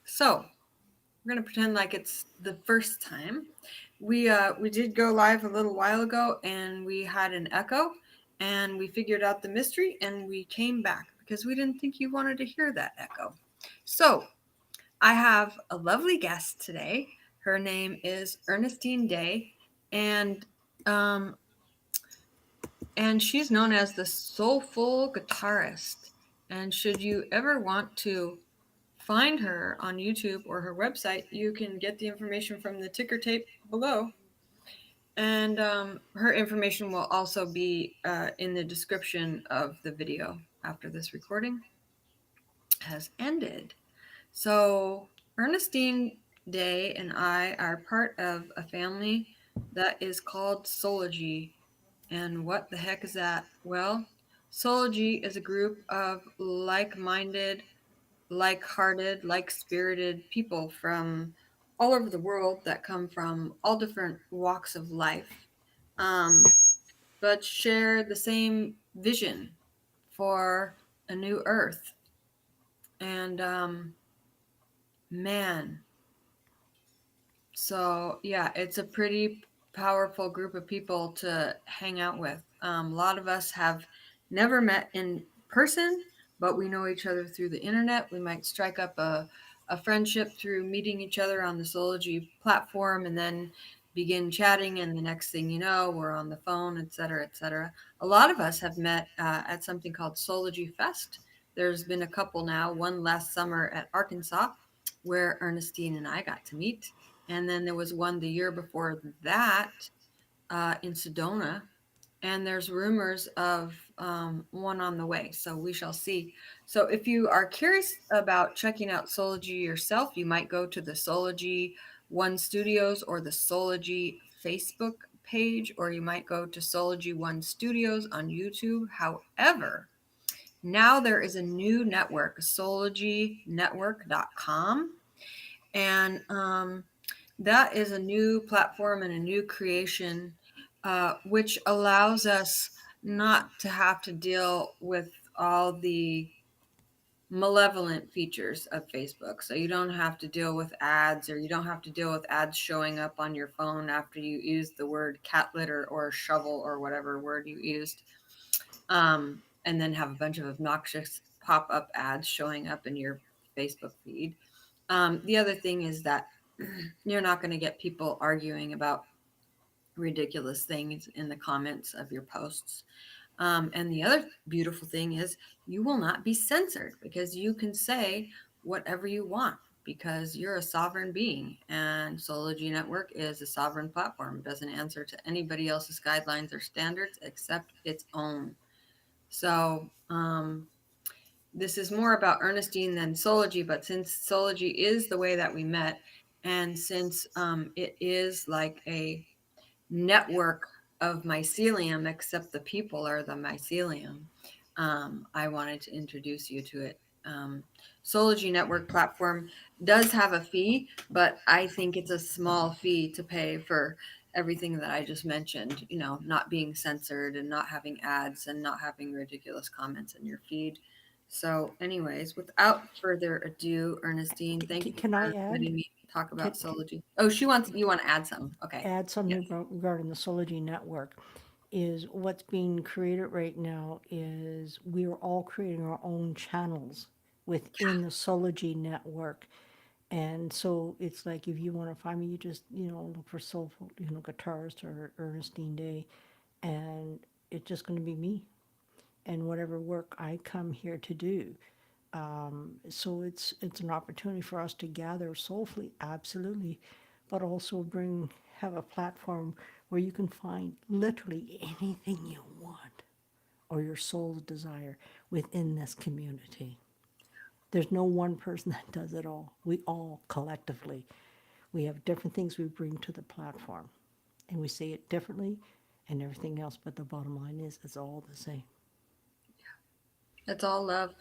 So we're gonna pretend like it's the first time. We did go live a little while ago, and we had an echo, and we figured out the mystery, and we came back because we didn't think you wanted to hear that echo. So I have a lovely guest today. Her name is Ernestine Day, and um, and she's known as the Soulful Guitarist. And should you ever want to find her on YouTube or her website, you can get the information from the ticker tape below. And her information will also be in the description of the video after this recording has ended. So, Ernestine Day and I are part of a family that is called Soulology. And what the heck is that? Well, Soulology is a group of like minded, like hearted, like spirited people from all over the world that come from all different walks of life, um, but share the same vision for a new earth. And man, so yeah, it's a pretty powerful group of people to hang out with. A lot of us have never met in person, but we know each other through the internet. We might strike up a friendship through meeting each other on the Soulology platform and then begin chatting. And the next thing you know, we're on the phone, et cetera, et cetera. A lot of us have met at something called Soulology Fest. There's been a couple now, one last summer at Arkansas, where Ernestine and I got to meet. And then there was one the year before that in Sedona. And there's rumors of one on the way. So we shall see. So if you are curious about checking out Soulology yourself, you might go to the Soulology One Studios or the Soulology Facebook page, or you might go to Soulology One Studios on YouTube. However, now there is a new network, soulologynetwork.com. And that is a new platform and a new creation, which allows us not to have to deal with all the malevolent features of Facebook. So you don't have to deal with ads, or you don't have to deal with ads showing up on your phone after you use the word cat litter or shovel or whatever word you used, and then have a bunch of obnoxious pop up ads showing up in your Facebook feed. The other thing is that you're not going to get people arguing about ridiculous things in the comments of your posts. And the other beautiful thing is you will not be censored because you can say whatever you want because you're a sovereign being. And Soulology Network is a sovereign platform. It doesn't answer to anybody else's guidelines or standards except its own. So, this is more about Ernestine than Soulology, but since Soulology is the way that we met, and since it is like a network of mycelium, except the people are the mycelium, I wanted to introduce you to it. Soulology Network platform does have a fee, but I think it's a small fee to pay for everything that I just mentioned, you know, not being censored and not having ads and not having ridiculous comments in your feed. So, anyways, without further ado, Ernestine, thank you Can I for add? letting me talk about Can Soulology. Oh, you want to add something? Okay. add Yes. something regarding the Soulology network. Is what's being created right now is we are all creating our own channels within the Soulology network. And so it's like if you want to find me, you just, look for Soulful, Guitarist or Ernestine Day, and it's just going to be me and whatever work I come here to do. So it's an opportunity for us to gather soulfully, absolutely, but also bring have a platform where you can find literally anything you want or your soul's desire within this community. There's no one person that does it all. We all collectively, we have different things we bring to the platform, and we say it differently, and everything else. But the bottom line is, it's all the same. It's all love.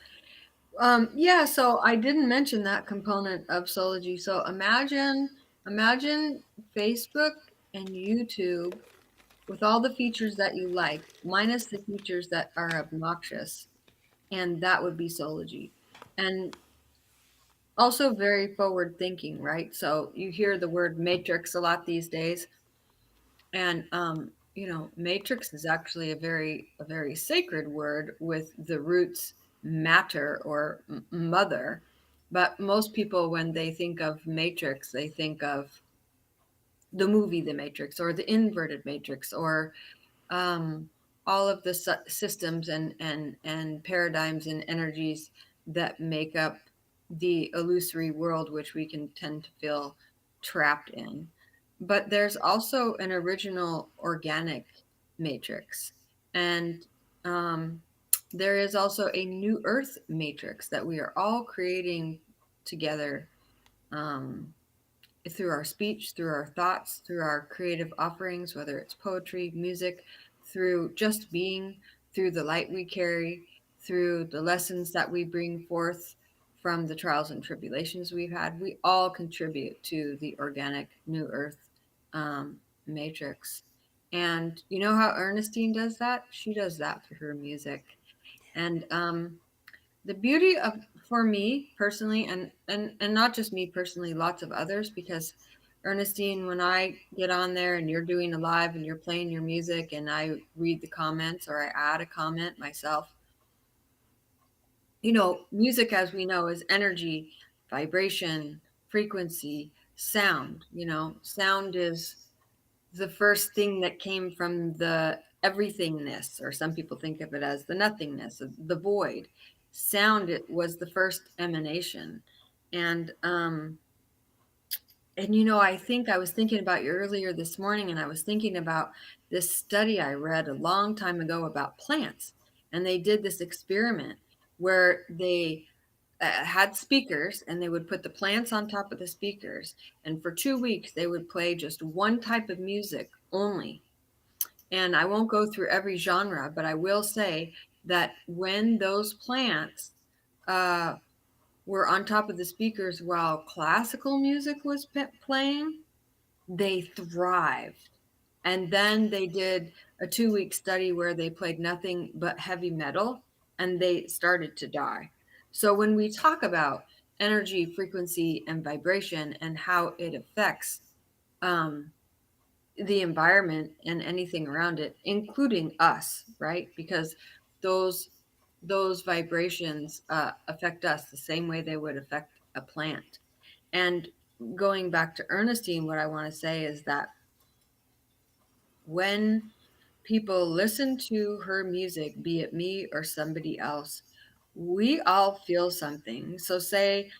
Yeah, so I didn't mention that component of Sology. So imagine Facebook and YouTube with all the features that you like, minus the features that are obnoxious, and that would be Sology. And also very forward thinking, right? So you hear the word matrix a lot these days, and matrix is actually a very sacred word with the roots matter or mother. But most people, when they think of matrix, they think of the movie The Matrix or the inverted matrix or um, all of the systems and paradigms and energies that make up the illusory world which we can tend to feel trapped in. But there's also an original organic matrix, and um, there is also a new earth matrix that we are all creating together, um, through our speech, through our thoughts, through our creative offerings, whether it's poetry, music, through just being, through the light we carry, through the lessons that we bring forth from the trials and tribulations we've had. We all contribute to the organic new earth matrix. And you know how Ernestine does that? She does that through her music. And the beauty of, for me personally, and not just me personally, lots of others, because Ernestine, when I get on there and you're doing a live and you're playing your music and I read the comments or I add a comment myself, music, as we know, is energy, vibration, frequency, sound. Sound is the first thing that came from the everythingness, or some people think of it as the nothingness, the void. Sound, it was the first emanation. And I think I was thinking about you earlier this morning, and I was thinking about this study I read a long time ago about plants. And they did this experiment where they had speakers, and they would put the plants on top of the speakers. And for 2 weeks, they would play just one type of music only. And I won't go through every genre, but I will say that when those plants uh, were on top of the speakers while classical music was playing, they thrived. And then they did a 2 week study where they played nothing but heavy metal, and they started to die. So when we talk about energy, frequency, and vibration and how it affects um, the environment and anything around it, including us, right? Because those those vibrations affect us the same way they would affect a plant. And going back to Ernestine, what I want to say is that when people listen to her music, be it me or somebody else, we all feel something. So say,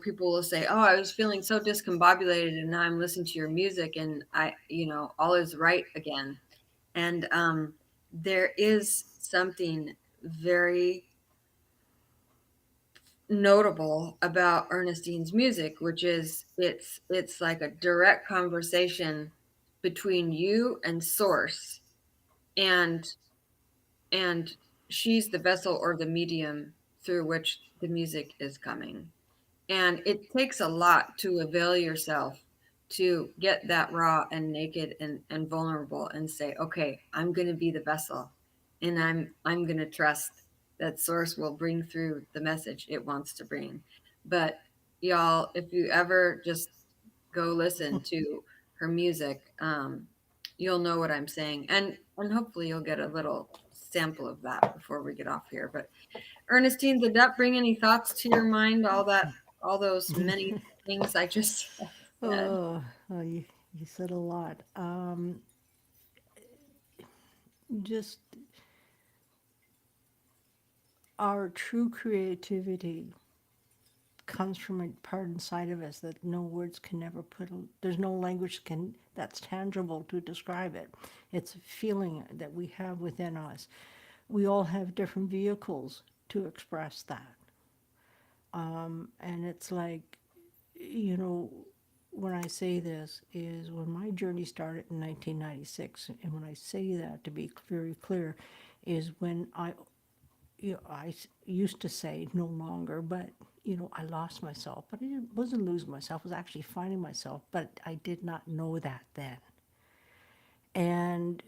people will say, "Oh, I was feeling so discombobulated, and now I'm listening to your music, and all is right again." And there is something very notable about Ernestine's music, which is it's like a direct conversation between you and source, and and she's the vessel or the medium through which the music is coming. And it takes a lot to avail yourself to get that raw and naked and vulnerable and say, okay, I'm going to be the vessel, and I'm going to trust that source will bring through the message it wants to bring. But y'all, if you ever just go listen to her music, you'll know what I'm saying. And hopefully you'll get a little sample of that before we get off here. But Ernestine, did that bring any thoughts to your mind? All those many things I just said. Oh, oh, you said a lot. Just our true creativity comes from a part inside of us that no words can never put. There's no language can that's tangible to describe it. It's a feeling that we have within us. We all have different vehicles to express that, and it's like, you know, when I say this is when my journey started in 1996, and when I say that to be very clear, is when used to say no longer, but I lost myself. But I wasn't losing myself; I was actually finding myself. But I did not know that then, and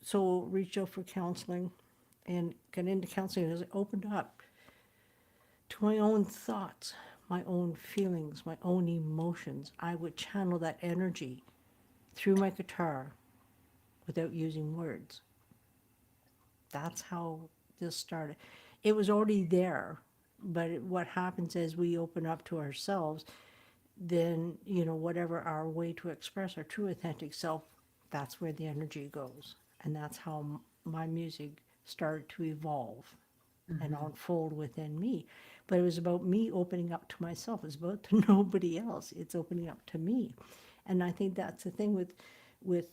so reached out for counseling, and got into counseling as I opened up to my own thoughts, my own feelings, my own emotions. I would channel that energy through my guitar without using words. That's how this started. It was already there, but what happens as we open up to ourselves, then, whatever our way to express our true authentic self, that's where the energy goes. And that's how my music started to evolve and Hmm. unfold within me. But it was about me opening up to myself. It's about to nobody else. It's opening up to me. And I think that's the thing with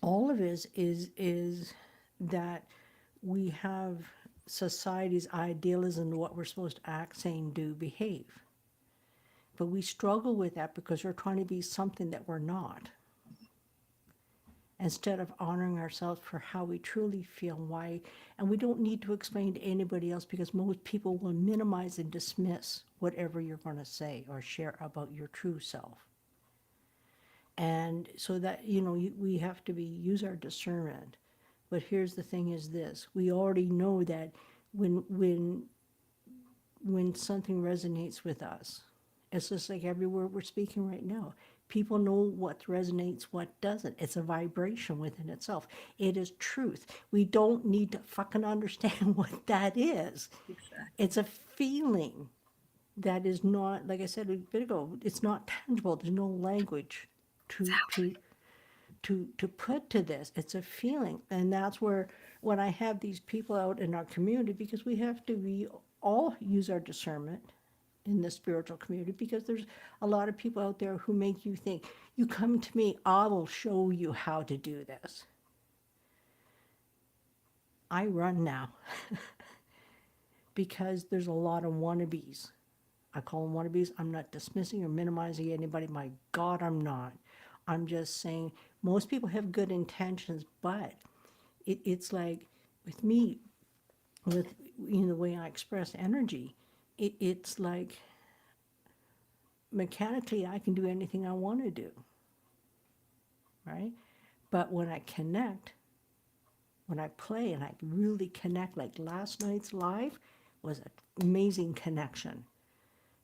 all of it is that we have society's idealism of what we're supposed to act, saying, do, behave. But we struggle with that because we're trying to be something that we're not, instead of honoring ourselves for how we truly feel, why. And we don't need to explain to anybody else, because most people will minimize and dismiss whatever you're going to say or share about your true self. And so that, we have to use our discernment. But here's the thing, is this: we already know that when when when something resonates with us, it's just like every word we're speaking right now. People know what resonates, what doesn't. It's a vibration within itself. It is truth. We don't need to fucking understand what that is. Exactly. It's a feeling that is not, like I said a bit ago, it's not tangible. There's no language to Exactly. to to put to this. It's a feeling. And that's where, when I have these people out in our community, because we all use our discernment in the spiritual community, because there's a lot of people out there who make you think, you come to me, I will show you how to do this. I run now, because there's a lot of wannabes. I call them wannabes. I'm not dismissing or minimizing anybody. My God, I'm not. I'm just saying most people have good intentions, but it's like with me, with the way I express energy, it's like mechanically I can do anything I want to do, right? But when I connect, when I play and I really connect, like last night's live was an amazing connection,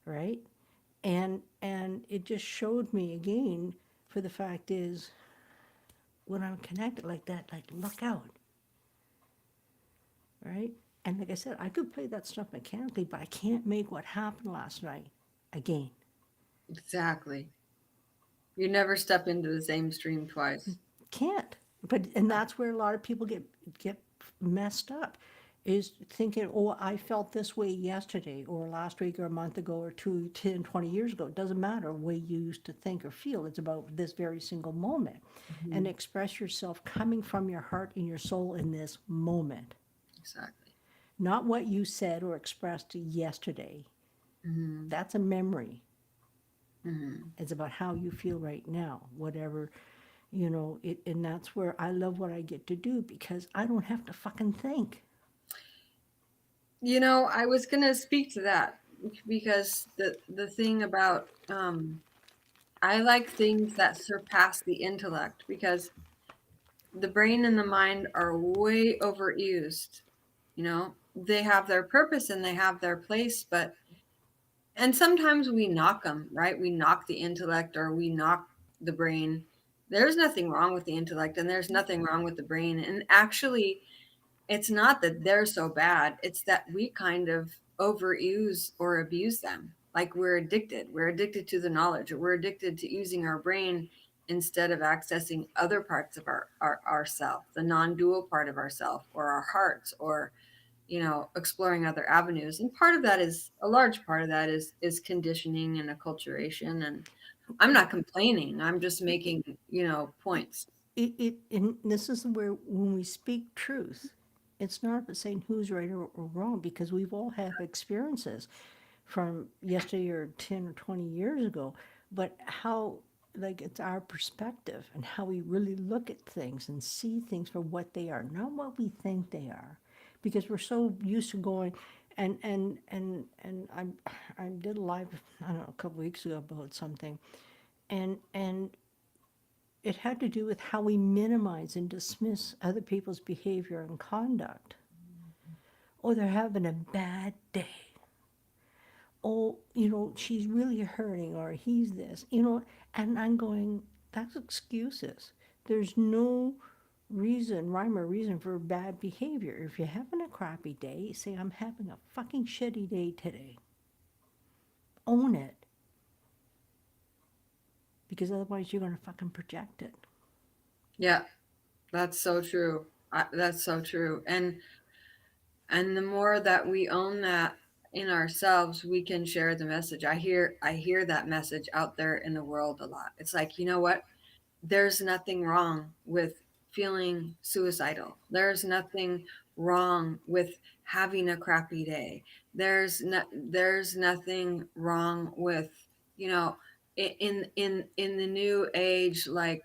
right? And it just showed me again, for the fact is, when I'm connected like that, like, look out, right? And like I said, I could play that stuff mechanically, but I can't make what happened last night again. Exactly. You never step into the same stream twice. Can't. But and that's where a lot of people get messed up, is thinking, oh, I felt this way yesterday or last week or a month ago or 2, 10, 20 years ago. It doesn't matter the way you used to think or feel. It's about this very single moment. And Hmm. express yourself coming from your heart and your soul in this moment. Exactly. Not what you said or expressed yesterday. Hmm. That's a memory. Hmm. It's about how you feel right now, whatever, and that's where I love what I get to do, because I don't have to fucking think. I was gonna speak to that because the thing about I like things that surpass the intellect because the brain and the mind are way overused. They have their purpose and they have their place, and sometimes we knock them, right? We knock the intellect or we knock the brain. There's nothing wrong with the intellect and there's nothing wrong with the brain. And actually, it's not that they're so bad, it's that we kind of overuse or abuse them. Like we're addicted. We're addicted to the knowledge, or we're addicted to using our brain instead of accessing other parts of our self, the non-dual part of ourself, or our hearts, or exploring other avenues. And part of that is a large part of that is conditioning and acculturation. And I'm not complaining. I'm just making, points. And this is where, when we speak truth, it's not about saying who's right or wrong, because we've all have experiences from yesterday or 10 or 20 years ago, but how, like, it's our perspective and how we really look at things and see things for what they are, not what we think they are, because we're so used to going. And I did a live, I don't know, a couple weeks ago about something, and it had to do with how we minimize and dismiss other people's behavior and conduct. Oh, they're having a bad day. oh, she's really hurting, or he's this, and I'm going, that's excuses. There's no reason, rhyme or reason for bad behavior. If you're having a crappy day, say, I'm having a fucking shitty day today. Own it, because otherwise you're going to fucking project it. Yeah, that's so true. That's so true. And the more that we own that in ourselves, we can share the message. I hear that message out there in the world a lot. It's like, you know what? There's nothing wrong with feeling suicidal. There's nothing wrong with having a crappy day. There's nothing wrong with, you know, in the new age, like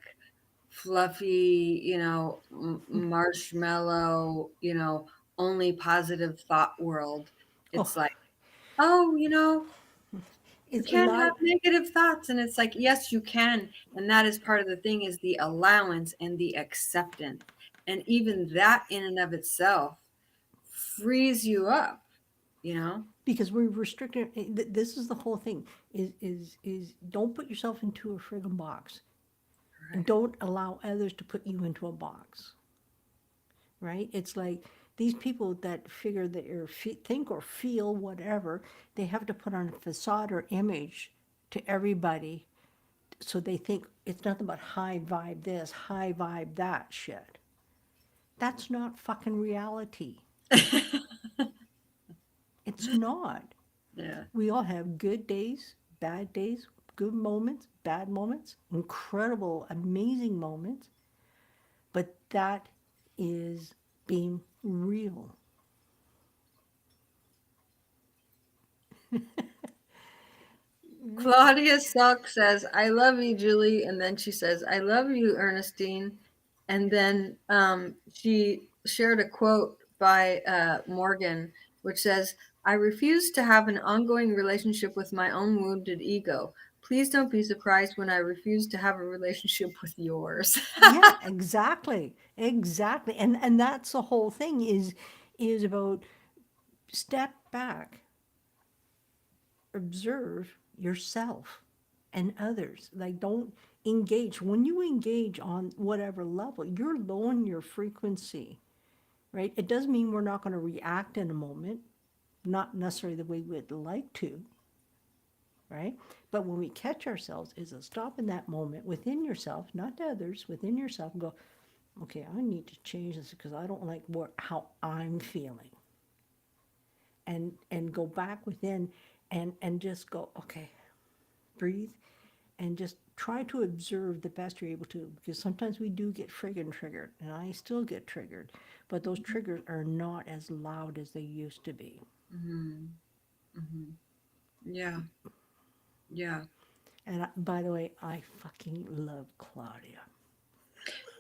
fluffy, marshmallow, only positive thought world. Oh, It's like, oh, you it's a can't have lot. negative thoughts. And it's like, yes, you can. And that is part of the thing, is the allowance and the acceptance. And even that in and of itself frees you up, you know? Because we're restricted. This is the whole thing. Is don't put yourself into a friggin' box, and Right. don't allow others to put you into a box. Right? It's like these people that figure that you think or feel whatever, they have to put on a facade or image to everybody, so they think it's nothing but high vibe this, high vibe that shit. That's not fucking reality. It's not. Yeah. We all have good days, good moments, bad moments, incredible, amazing moments, but that is being real. Claudia Salk says, I love you, Julie. And then she says, I love you, Ernestine. And then she shared a quote by Morgan, which says, I refuse to have an ongoing relationship with my own wounded ego. Please don't be surprised when I refuse to have a relationship with yours. Yeah, exactly. Exactly. And that's the whole thing is about step back, observe yourself and others. Like, don't engage. When you engage on whatever level, you're lowering your frequency, right? It doesn't mean we're not going to react in a moment, not necessarily the way we'd like to, right? But when we catch ourselves, is a stop in that moment within yourself, not to others, within yourself, and go, okay, I need to change this because I don't like how I'm feeling, and go back within, and just go, okay, breathe, and just try to observe the best you're able to, because sometimes we do get friggin' triggered, and I still get triggered, but those triggers are not as loud as they used to be. Hmm. Hmm. Yeah. Yeah. And by the way, I fucking love Claudia.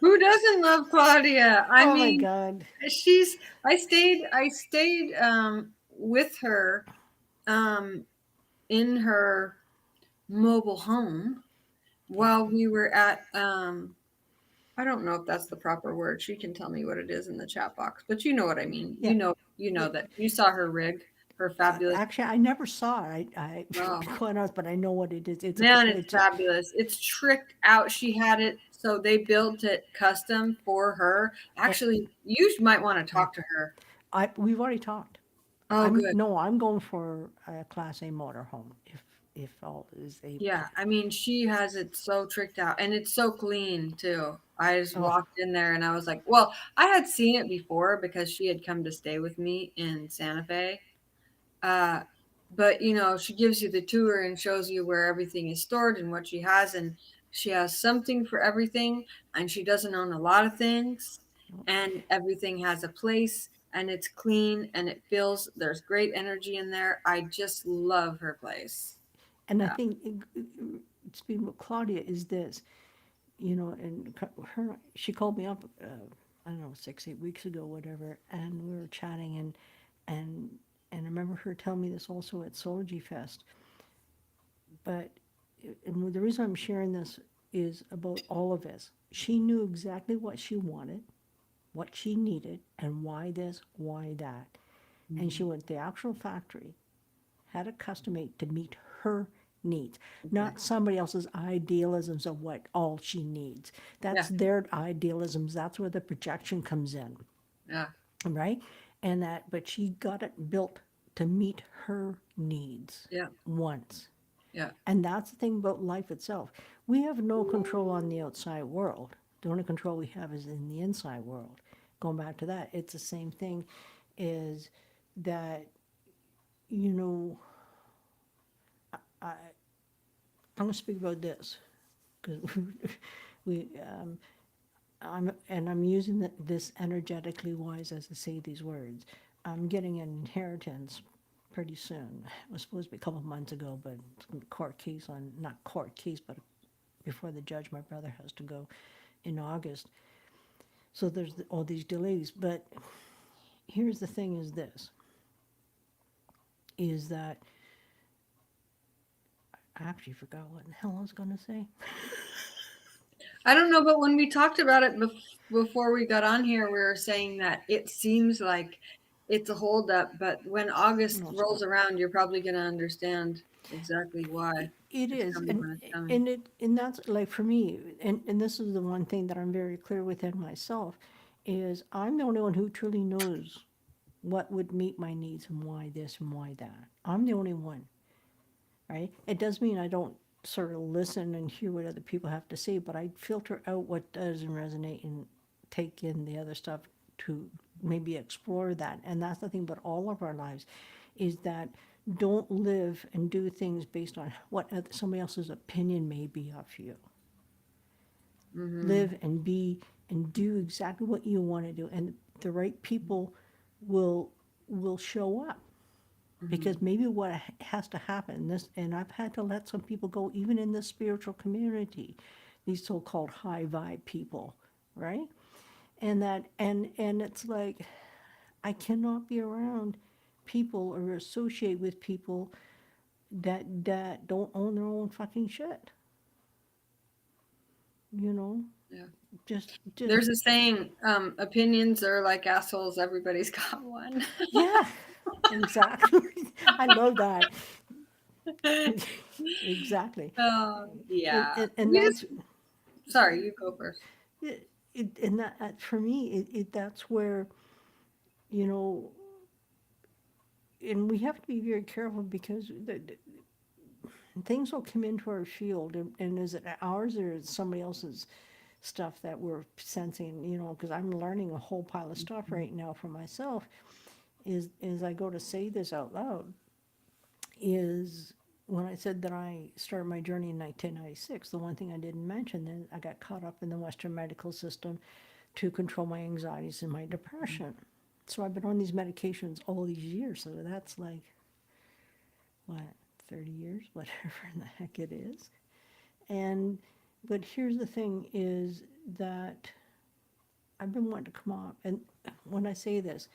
Who doesn't love Claudia? I Oh my mean, God. she's I stayed with her um in her mobile home Yeah. while we were at I don't know if that's the proper word. She can tell me what it is in the chat box, but you know what I mean. Yeah. You know Yeah. that you saw her rig, her fabulous. Actually, I never saw it. To be Oh quite honest, but I know what it is. man, it's It's a, fabulous. It's tricked out. She had it, so they built it custom for her. eh, Actually, you might want to yeah. talk to her. We've already talked. Oh, good. I'm going for a Class A motorhome if all is able to. Yeah, I mean, she has it so tricked out, and it's so clean too. I just Oh, walked in there and I was like, well, I had seen it before because she had come to stay with me in Santa Fe. Uh, but she gives you the tour and shows you where everything is stored and what she has, and she has something for everything, and she doesn't own a lot of things, and everything has a place, and it's clean, and it feels there's great energy in there. I just love her place. and I Yeah. think speaking with Claudia is this, and her she called me up, I don't know, 6 8 weeks ago, whatever, and we were chatting, and and I remember her telling me this also at Solargy Fest. But and the reason I'm sharing this is about all of this. She knew exactly what she wanted, what she needed, and why this, why that. And she Mhm. went to the actual factory, had a custom made to meet her needs, Okay. not somebody else's idealisms of what all she needs. That's Yeah. their idealisms. That's where the projection comes in, Yeah. right? And that, but she got it built to meet her needs Yeah. once. Yeah. And that's the thing about life itself. We have no control on the outside world. The only control we have is in the inside world. Going back to that, it's the same thing is that, you know, I'm going to speak about this because we, I'm using this energetically wise as I say these words. I'm getting an inheritance pretty soon. It was supposed to be a couple of months ago, but court case on, not court case, but before the judge, my brother has to go in August. So there's all these delays. But here's the thing is this, is that I actually forgot what the hell I was going to say. I don't know, but when we talked about it before we got on here, we were saying that it seems like it's a holdup, but when August No, it's rolls not. around, you're probably going to understand exactly why It it's is, coming when it's coming. and that's like for me, and this is the one thing that I'm very clear within myself, is I'm the only one who truly knows what would meet my needs and why this and why that. I'm the only one, right? It does mean I don't sort of listen and hear what other people have to say, but I filter out what doesn't resonate and take in the other stuff to maybe explore that. And that's the thing about all of our lives is that don't live and do things based on what somebody else's opinion may be of you. Mm-hmm. Live and be and do exactly what you want to do, and the right people will show up, Mm-hmm. because maybe what has to happen this, and I've had to let some people go even in the spiritual community, these so-called high vibe people, right? And that, and it's like I cannot be around people or associate with people that don't own their own fucking shit, you know. Yeah. Just There's a saying, opinions are like assholes, everybody's got one. yeah, exactly. I love that. Exactly. and, Yeah. and, and We just, that's sorry, you go first. and for me, that's where, you know, and we have to be very careful because things will come into our field, and is it ours or is somebody else's stuff that we're sensing, you know, because I'm learning a whole pile of stuff right now for myself, is I go to say this out loud, is when I said that I started my journey in 1996, the one thing I didn't mention, then I got caught up in the Western medical system to control my anxieties and my depression. So I've been on these medications all these years. So that's like, what, 30 years, whatever the heck it is. And, but here's the thing is that I've been wanting to come off. And when I say this,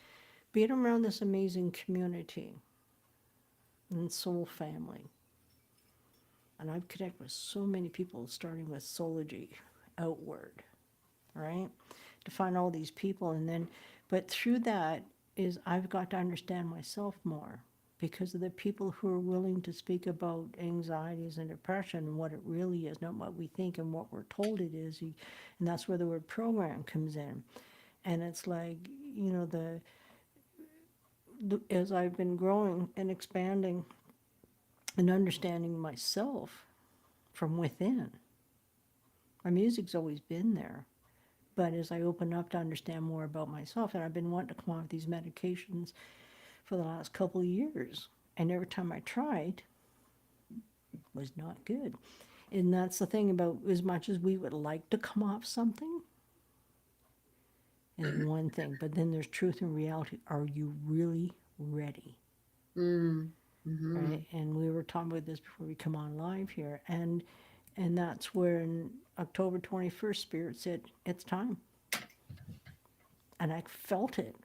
being around this amazing community and soul family, and I've connected with so many people, starting with Soology outward, right? To find all these people. And then, but through that is I've got to understand myself more because of the people who are willing to speak about anxieties and depression and what it really is, not what we think and what we're told it is. And that's where the word program comes in. And it's like, you know, as I've been growing and expanding and understanding myself from within, my music's always been there. But as I open up to understand more about myself, and I've been wanting to come off these medications for the last couple of years, and every time I tried, was not good. And that's the thing about as much as we would like to come off something is one thing, but then there's truth and reality. Are you really ready? Mm-hmm. Right? And we were talking about this before we come on live here, and that's where in October 21st, Spirit said it's time, and I felt it.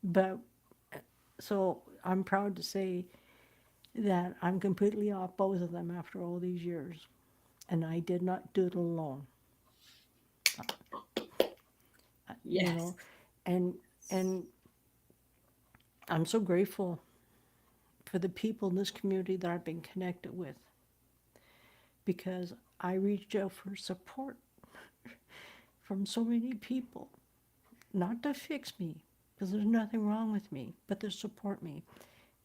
But so I'm proud to say that I'm completely off both of them after all these years. And I did not do it alone, you Yes. know. And and I'm so grateful for the people in this community that I've been connected with, because I reached out for support from so many people, not to fix me, because there's nothing wrong with me, but to support me.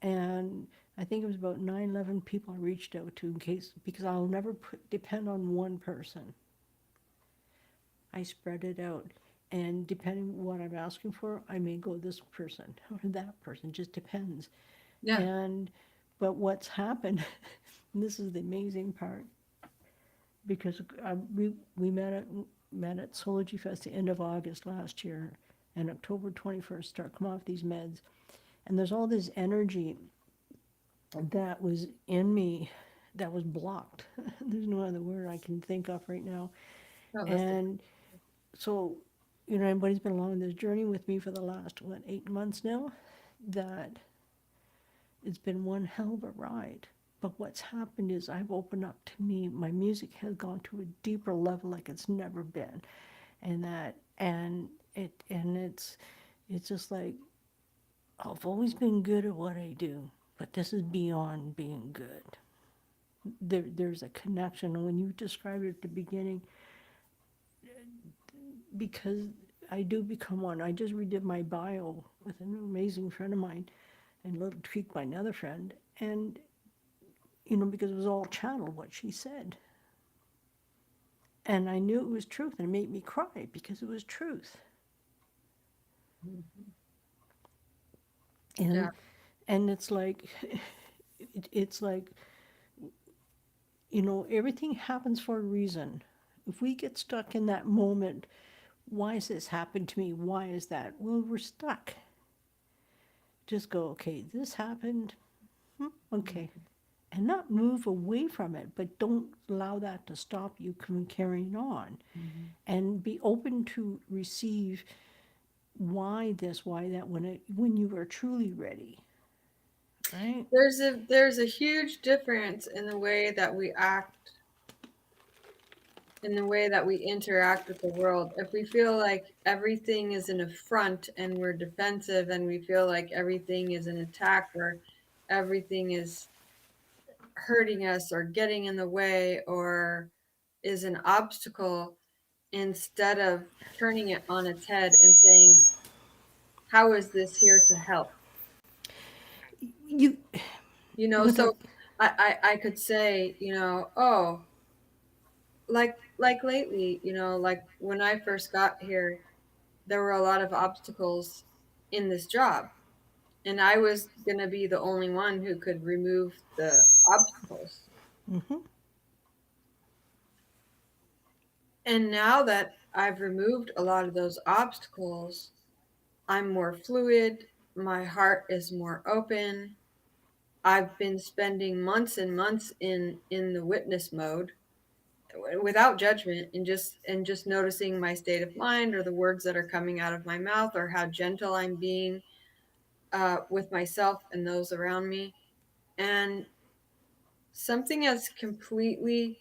And I think it was about 9, 11 people I reached out to in case, because I'll never depend on one person. I spread it out. And depending what I'm asking for, I may go this person or that person, just depends. Yeah. And, but what's happened, and this is the amazing part, because we met at Sology Fest the end of August last year, and October 21st start come off these meds, and there's all this energy that was in me that was blocked. There's no other word I can think of right now. Oh, that's the. And so, everybody's been along this journey with me for the last, 8 months now, that it's been one hell of a ride. But what's happened is I've opened up to me. My music has gone to a deeper level like it's never been, and it's just like I've always been good at what I do, but this is beyond being good. There's a connection, and when you described it at the beginning, because I do become one. I just redid my bio with an amazing friend of mine, and a little tweak by another friend, and because it was all channeled what she said. And I knew it was truth, and it made me cry because it was truth. Mhm. Yeah. And it's like it's like everything happens for a reason. If we get stuck in that moment, why has this happened to me? Why is that? Well, we're stuck. Just go, okay, this happened. Okay. And not move away from it, but don't allow that to stop you from carrying on. Mhm. And be open to receive why this, why that, when you are truly ready, right? There's a huge difference in the way that we act, in the way that we interact with the world. If we feel like everything is an affront and we're defensive, and we feel like everything is an attack, or everything is hurting us or getting in the way or is an obstacle, instead of turning it on its head and saying, how is this here to help? You, without, So I could say, oh, like lately, like when I first got here, there were a lot of obstacles in this job, and I was going to be the only one who could remove the obstacles. mm-hmm, And now that I've removed a lot of those obstacles, I'm more fluid, my heart is more open. I've been spending months and months in the witness mode, without judgment, and just noticing my state of mind, or the words that are coming out of my mouth, or how gentle I'm being with myself and those around me. And something has completely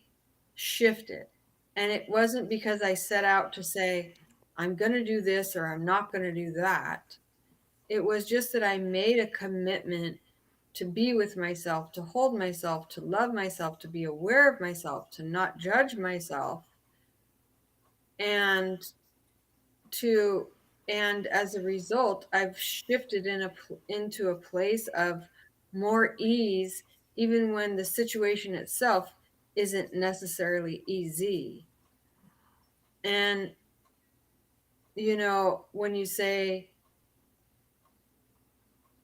shifted. And it wasn't because I set out to say, I'm going to do this or I'm not going to do that. It was just that I made a commitment to be with myself, to hold myself, to love myself, to be aware of myself, to not judge myself, and to and as a result, I've shifted into a place of more ease, even when the situation itself isn't necessarily easy. And when you say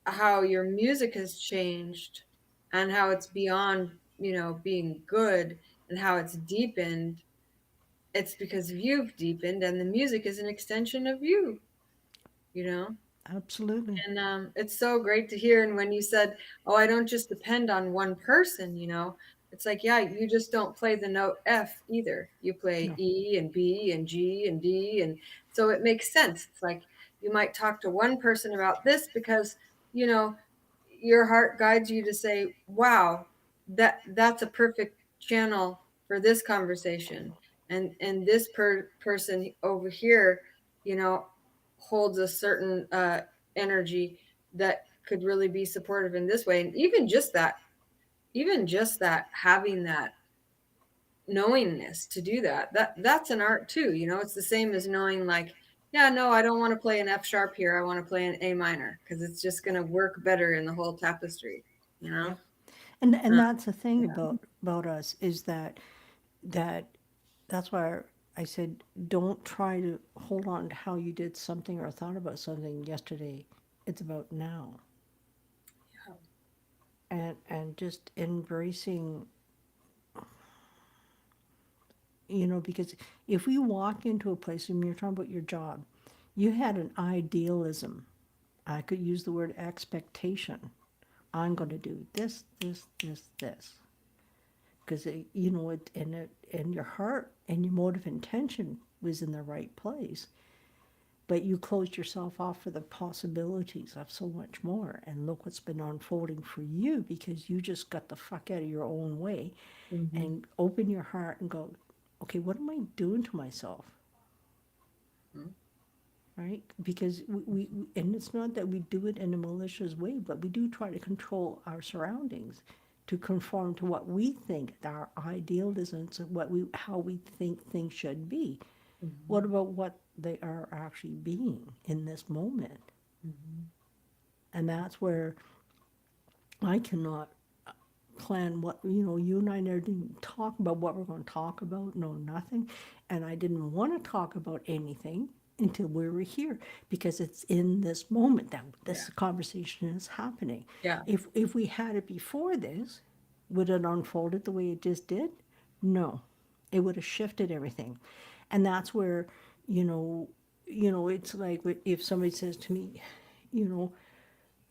how your music has changed, and how it's beyond being good, and how it's deepened, it's because you've deepened, and the music is an extension of you you know absolutely. And it's so great to hear. And when you said, "Oh, I don't just depend on one person," it's like, yeah, you just don't play the note F either. You play No, E and B and G and D, and so it makes sense. It's like you might talk to one person about this because you know your heart guides you to say, "Wow, that's a perfect channel for this conversation," and this person over here, you know, holds a certain energy that could really be supportive in this way. And even just that having that knowingness to do that, that's an art too. It's the same as knowing, like, yeah, no, I don't want to play an F sharp here. I want to play an A minor because it's just going to work better in the whole tapestry, you know? Yeah. And Uh, that's the thing yeah. about us is that that's why I said don't try to hold on to how you did something or thought about something yesterday. It's about now. And just embracing, because if we walk into a place and you're talking about your job, you had an idealism. I could use the word expectation. I'm going to do this, this, this, this. Because and your heart and your motive intention was in the right place, but you closed yourself off for the possibilities of so much more. And look what's been unfolding for you because you just got the fuck out of your own way Mm-hmm. and open your heart and go, okay, what am I doing to myself? Right? Because and it's not that we do it in a malicious way, but we do try to control our surroundings to conform to what we think our idealisms and how we think things should be. Mm-hmm. What about what they are actually being in this moment? Mm-hmm. And that's where I cannot plan what, you and I never didn't talk about what we're going to talk about, no, nothing. And I didn't want to talk about anything until we were here because it's in this moment that Yeah. this conversation is happening. Yeah. If we had it before this, would it unfolded the way it just did? No. It would have shifted everything. And that's where, you know, it's like if somebody says to me, you know,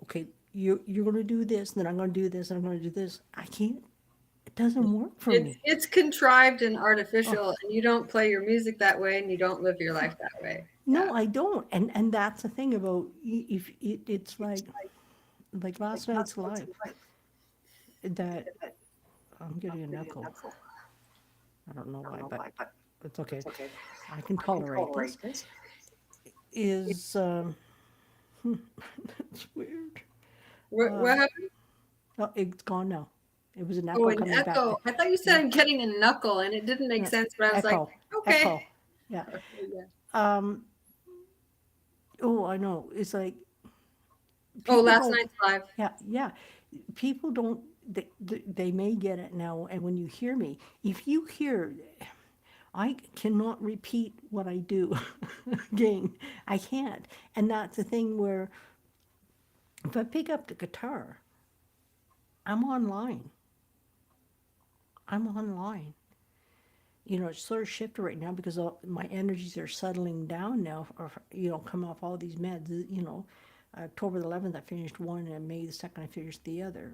okay, you're going to do this, then I'm going to do this, and I'm going to do this. I can't. It doesn't work for It's me. it's contrived and Oh, artificial, and you don't play your music that way, and you don't live your life that way. Yeah. no, I don't. And that's the thing about if it's like last night's live that I'm getting an echo. I don't know why, but it's okay. I can tolerate this. Is it's weird. What happened? Oh, it's gone now. It was an Oh, echo an coming back. echo. I thought you said Yeah, I'm getting a knuckle, and it didn't make no, sense, but I was like, echo, okay. echo. Yeah. Yeah. Oh, I know. It's like Oh, people last don't. night's live. Yeah, yeah. People don't. They may get it now, and when you hear me, if you hear, I cannot repeat what I do again. I can't, and that's the thing where if I pick up the guitar, I'm online. I'm online. It's sort of shifted right now because my energies are settling down now, or come off all these meds. October the 11th I finished one, and May the 2nd I finished the other,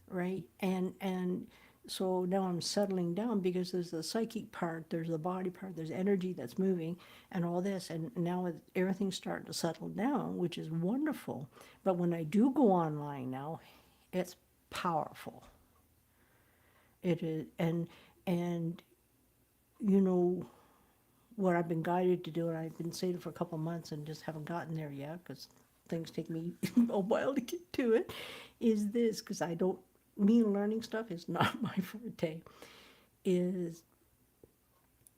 right? And so now I'm settling down because there's the psychic part, there's the body part, there's energy that's moving, and all this, and now everything's starting to settle down, which is wonderful. But when I do go online now, it's powerful. It is, and you know what I've been guided to do, and I've been saying it for a couple of months and just haven't gotten there yet because things take me a while to get to it, is this, because I don't, me learning stuff is not my forte, is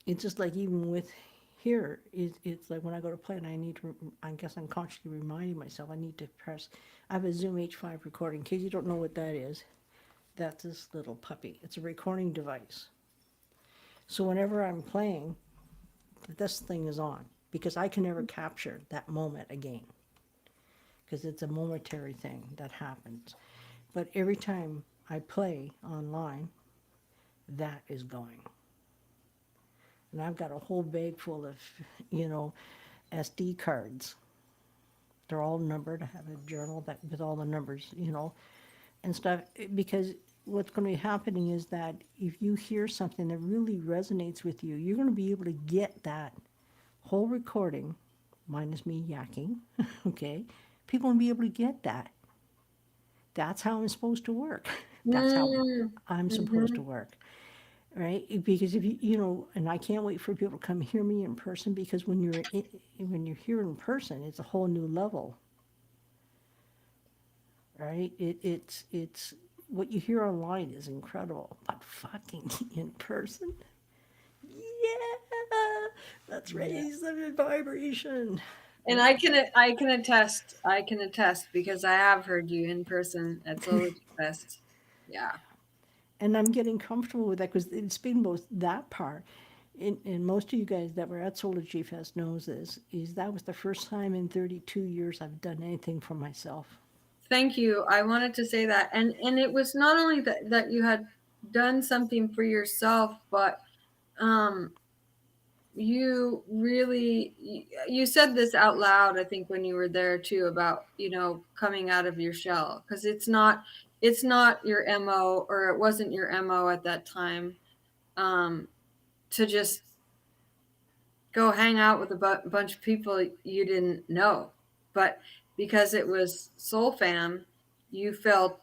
it's just like even with here, it's like when I go to play and I need to, I guess I'm consciously reminding myself I need to press, I have a Zoom H5 recording. In case you don't know what that is, that's this little puppy. It's a recording device. So whenever I'm playing, this thing is on because I can never capture that moment again because it's a momentary thing that happens. But every time I play online, that is going. And I've got a whole bag full of, you know, SD cards. They're all numbered. I have a journal that with all the numbers, and stuff. Because what's going to be happening is that if you hear something that really resonates with you, you're going to be able to get that whole recording, minus me yakking, okay? People will be able to get that. That's how I'm supposed to work. That's how Mm, I'm supposed mm-hmm. to work, right? Because if and I can't wait for people to come hear me in person because when you're here in person, it's a whole new level. right? It's what you hear online is incredible, but fucking in person, yeah, let's Yeah. raise the vibration, And right? I can attest because I have heard you in person at Solar Fest. Yeah. And I'm getting comfortable with that because it's been both that part. And most of you guys that were at Solar G Fest knows this, is that was the first time in 32 years I've done anything for myself. Thank you. I wanted to say that. And it was not only that you had done something for yourself, but um you really you said this out loud, I think, when you were there too, about, coming out of your shell, because it's not your MO, or it wasn't your MO at that time, um to just go hang out with a bunch of people you didn't know. But because it was Soul Fam, you felt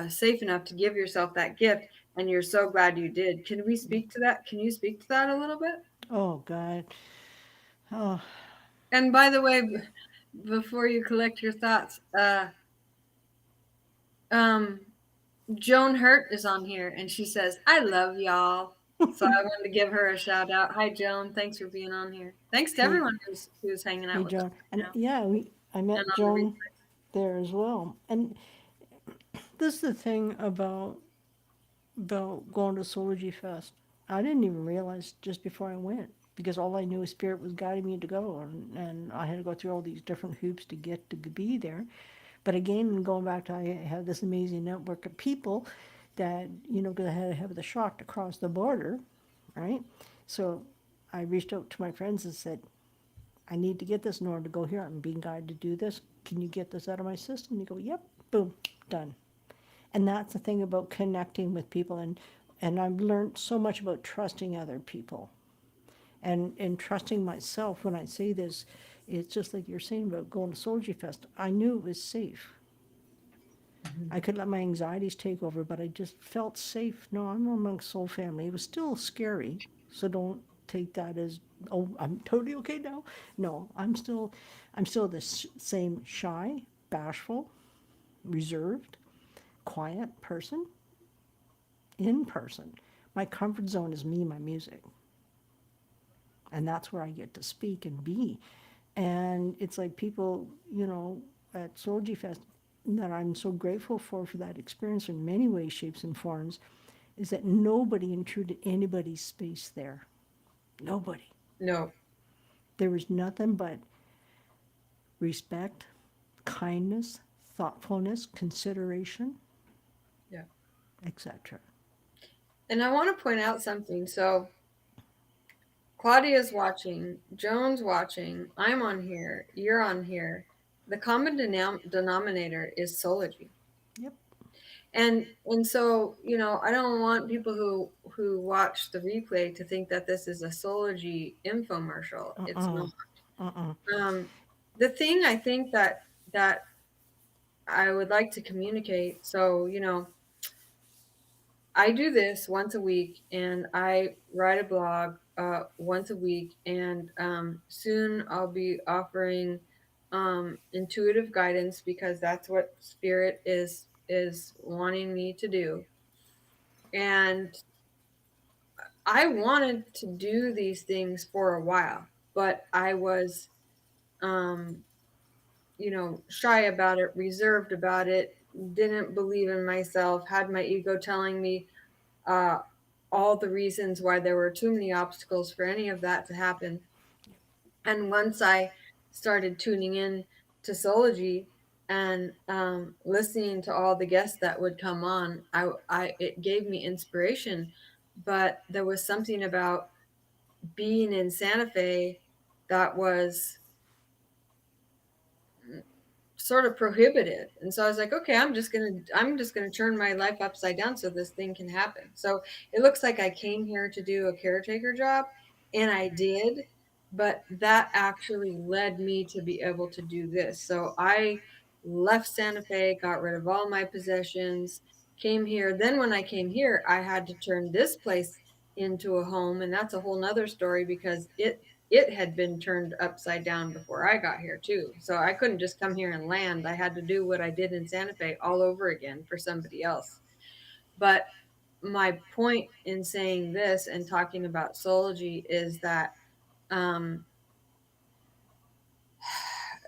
safe enough to give yourself that gift, and you're so glad you did. Can we speak to that? Can you speak to that a little bit? Oh, God. Oh, And by the way, before you collect your thoughts, um, Joan Hurt is on here, and she says, "I love y'all." So I wanted to give her a shout out. Hi, Joan. Thanks for being on here. Thanks to hey, everyone who's hanging hey, out with us Joan. And right now yeah, I and met on the Joan replay. there as well. And this is the thing about going to Solargy Fest. I didn't even realize just before I went because all I knew was Spirit was guiding me to go, and I had to go through all these different hoops to get to be there. But again, going back to I have this amazing network of people that, because I had to have the shock to cross the border, right? So I reached out to my friends and said, I need to get this in order to go here. I'm being guided to do this. Can you get this out of my system? They go, yep, boom, done. And that's the thing about connecting with people, and I've learned so much about trusting other people and trusting myself when I say this. It's just like you're saying about going to Soldier Fest. I knew it was safe. I could let my anxieties take over, but I just felt safe. No, I'm amongst soul family. It was still scary, so don't take that as, oh, I'm totally okay now. No, I'm still the same shy, bashful, reserved, quiet person in person. My comfort zone is me, my music, and that's where I get to speak and be. And it's like people, at Soul Fest, that I'm so grateful for that experience in many ways, shapes, and forms, is that nobody intruded anybody's space there. Nobody. No. There was nothing but respect, kindness, thoughtfulness, consideration, Yeah. etc. And I want to point out something. So Claudia's watching, Joan's watching, I'm on here, you're on here. The common denominator is Sology. Yep. And so, I don't want people who watch the replay to think that this is a Sology infomercial. It's not. Uh-uh. Um, the thing I think that I would like to communicate. So, I do this once a week, and I write a blog once a week, and soon I'll be offering intuitive guidance, because that's what Spirit is wanting me to do. And I wanted to do these things for a while, but I was, um, shy about it, reserved about it, didn't believe in myself, had my ego telling me uh, all the reasons why there were too many obstacles for any of that to happen. And once I started tuning in to Sology and listening to all the guests that would come on, it gave me inspiration. But there was something about being in Santa Fe that was sort of prohibitive. And so I was like, okay, I'm just gonna turn my life upside down so this thing can happen. So it looks like I came here to do a caretaker job, and I did, but that actually led me to be able to do this. So I left Santa Fe, got rid of all my possessions, came here. Then when I came here, I had to turn this place into a home, and that's a whole nother story, because it had been turned upside down before I got here too. So I couldn't just come here and land. I had to do what I did in Santa Fe all over again for somebody else. But my point in saying this and talking about Soulology is that um,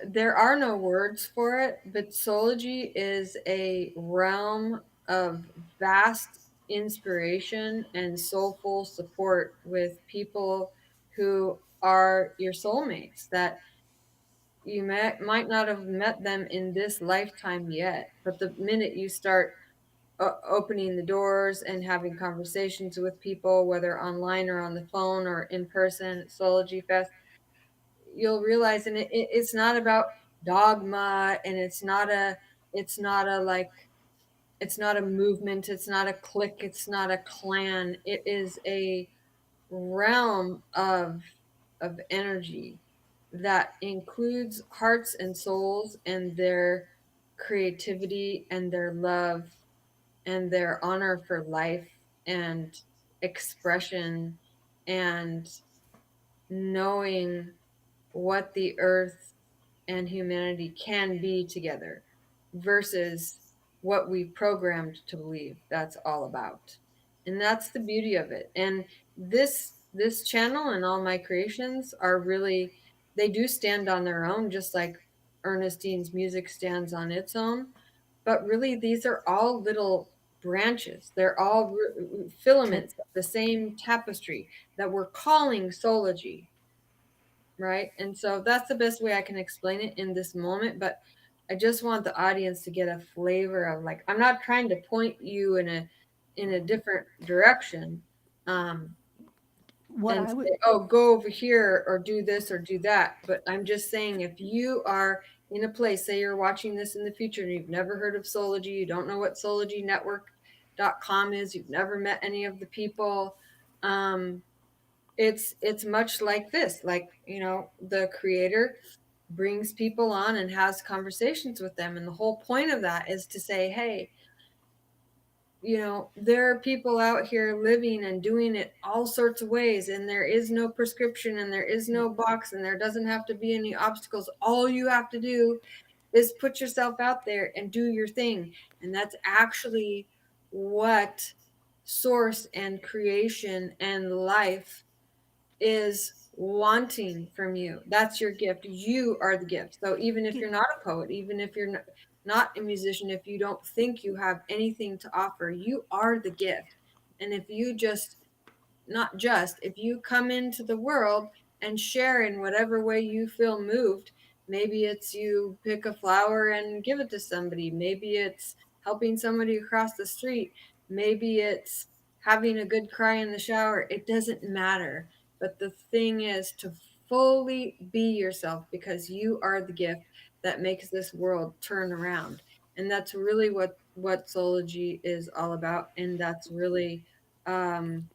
there are no words for it, but Soulology is a realm of vast inspiration and soulful support with people who are your soulmates that might not have met them in this lifetime yet. But the minute you start opening the doors and having conversations with people, whether online or on the phone or in person at Soulology Fest, you'll realize, and it's not about dogma, and it's not a like, it's not a movement, it's not a clique, it's not a clan. It is a realm of energy that includes hearts and souls and their creativity and their love and their honor for life and expression and knowing what the earth and humanity can be together versus what we programmed to believe that's all about. And that's the beauty of it. And this channel and all my creations are really, they do stand on their own, just like Ernestine's music stands on its own. But really, these are all little branches. They're all Can, filaments of the same tapestry that we're calling Soulology, right? And so that's the best way I can explain it in this moment. But I just want the audience to get a flavor of, like, I'm not trying to point you in a different direction, um, what and I would, say, oh, go over here or do this or do that. But I'm just saying, if you are in a place, say you're watching this in the future and you've never heard of Soulology, you don't know what soulologynetwork.com is, you've never met any of the people, um, it's much like this, like, the creator brings people on and has conversations with them, and the whole point of that is to say, hey, there are people out here living and doing it all sorts of ways, and there is no prescription and there is no box and there doesn't have to be any obstacles. All you have to do is put yourself out there and do your thing. And that's actually what source and creation and life is wanting from you. That's your gift. You are the gift. So even if you're not a poet, even if you're not a musician, if you don't think you have anything to offer, you are the gift. And if you just, not just, if you come into the world and share in whatever way you feel moved, maybe it's you pick a flower and give it to somebody, maybe it's helping somebody across the street, maybe it's having a good cry in the shower, it doesn't matter. But the thing is to fully be yourself, because you are the gift that makes this world turn around. And that's really what Soulology is all about, and that's really um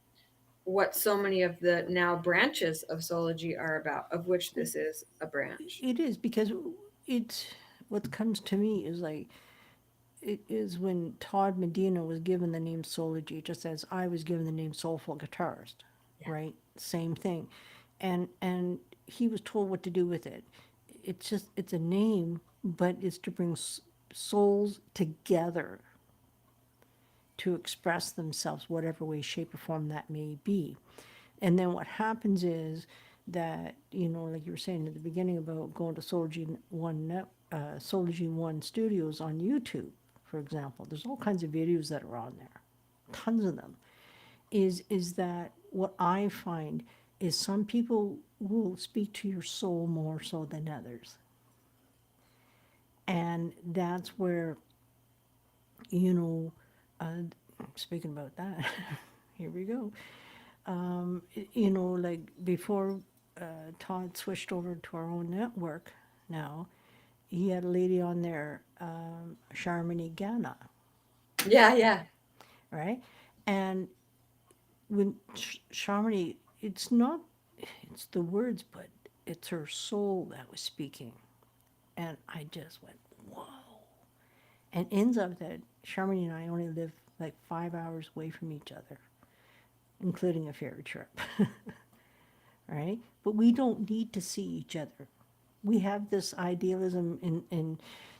what so many of the now branches of Soulology are about, of which this is a branch. it is because it's, what comes to me is like, it is when Todd Medina was given the name Soulology, just as I was given the name Soulful Guitarist, Yeah. right? Same thing. And he was told what to do with it. It's just, it's a name, but it's to bring souls together to express themselves, whatever way, shape, or form that may be. And then what happens is that, like you were saying at the beginning about going to Soulology One Studios on YouTube, for example. There's all kinds of videos that are on there, tons of them. Is that what I find is some people will speak to your soul more so than others, and that's where, you know, uh, speaking about that, here we go. Like before Todd switched over to our own network now, he had a lady on there, Charmony Ghana, Yeah, yeah. right? And when Charmony, it's not, it's the words, but it's her soul that was speaking. And I just went, whoa. And ends up that Charmony and I only live like 5 hours away from each other, including a ferry trip. right? But we don't need to see each other. We have this idealism in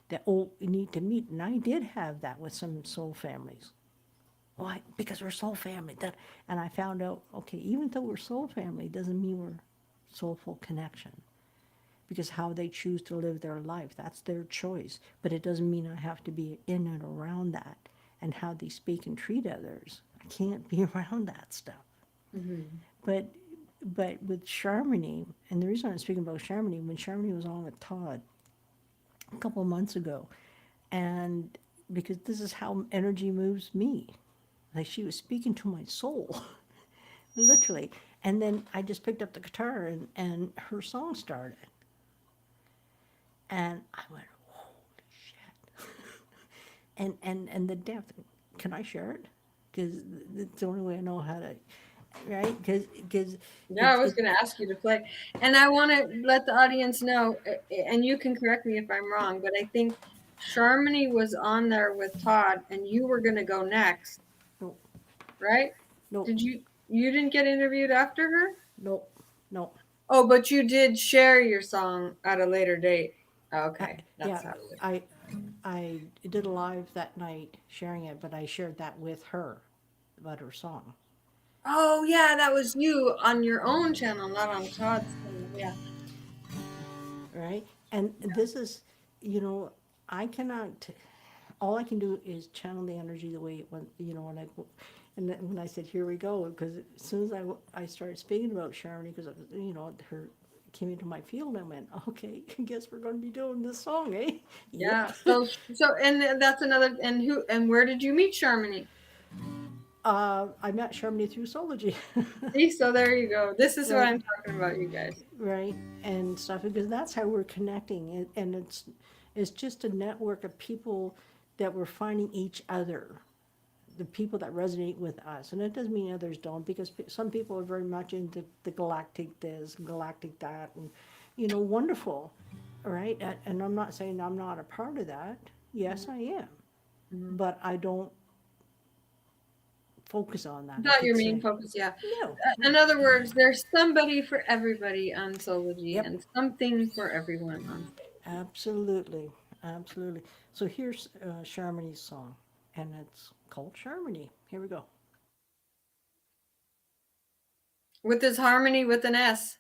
that, oh, we need to meet. And I did have that with some soul families. Why? Because we're soul family. That, and I found out, okay, even though we're soul family, doesn't mean we're soulful connection. Because how they choose to live their life, that's their choice. But it doesn't mean I have to be in and around that. And how they speak and treat others, I can't be around that stuff. Mm-hmm. But with Charmony, and the reason I'm speaking about Charmony, when Charmony was on with Todd a couple of months ago, and because this is how energy moves me, like she was speaking to my soul, literally. And then I just picked up the guitar and her song started, and I went, holy shit! And the depth. Can I share it? Because it's the only way I know how to, right? Because Yeah, I was going to ask you to play. And I want to let the audience know, and you can correct me if I'm wrong, but I think Charmony was on there with Todd and you were going to go next, no, right? no, Did you didn't get interviewed after her? no, no. Oh, but you did share your song at a later date. Okay, that's Yeah, how it is. I did a live that night sharing it, but I shared that with her about her song, Oh, yeah, that was you on your own channel, not on Todd's channel. Yeah. right? And this is, you know, I cannot. All I can do is channel the energy the way it went. You know, and then when I said here we go, because as soon as I started speaking about Sharoni, because you know her came into my field, I went, okay, I guess we're going to be doing this song, eh? Yep. Yeah. And that's another, and where did you meet Charmony? I met Sharmony through Sology. See, so there you go. This is what Right, I'm talking about, you guys. right, and stuff, because that's how we're connecting, and it's just a network of people that we're finding each other, the people that resonate with us, and it doesn't mean others don't, because some people are very much into the galactic this, galactic that, and you know, wonderful, right? And I'm not saying I'm not a part of that. Yes, I am, Mm-hmm. but I don't focus on that. I Not could your main say focus, yeah. no. In other words, there's somebody for everybody on Sology Yep, and something for everyone on Sology. absolutely, absolutely. So here's Charmony's song, and it's called Charmony. Here we go. With this harmony with an S.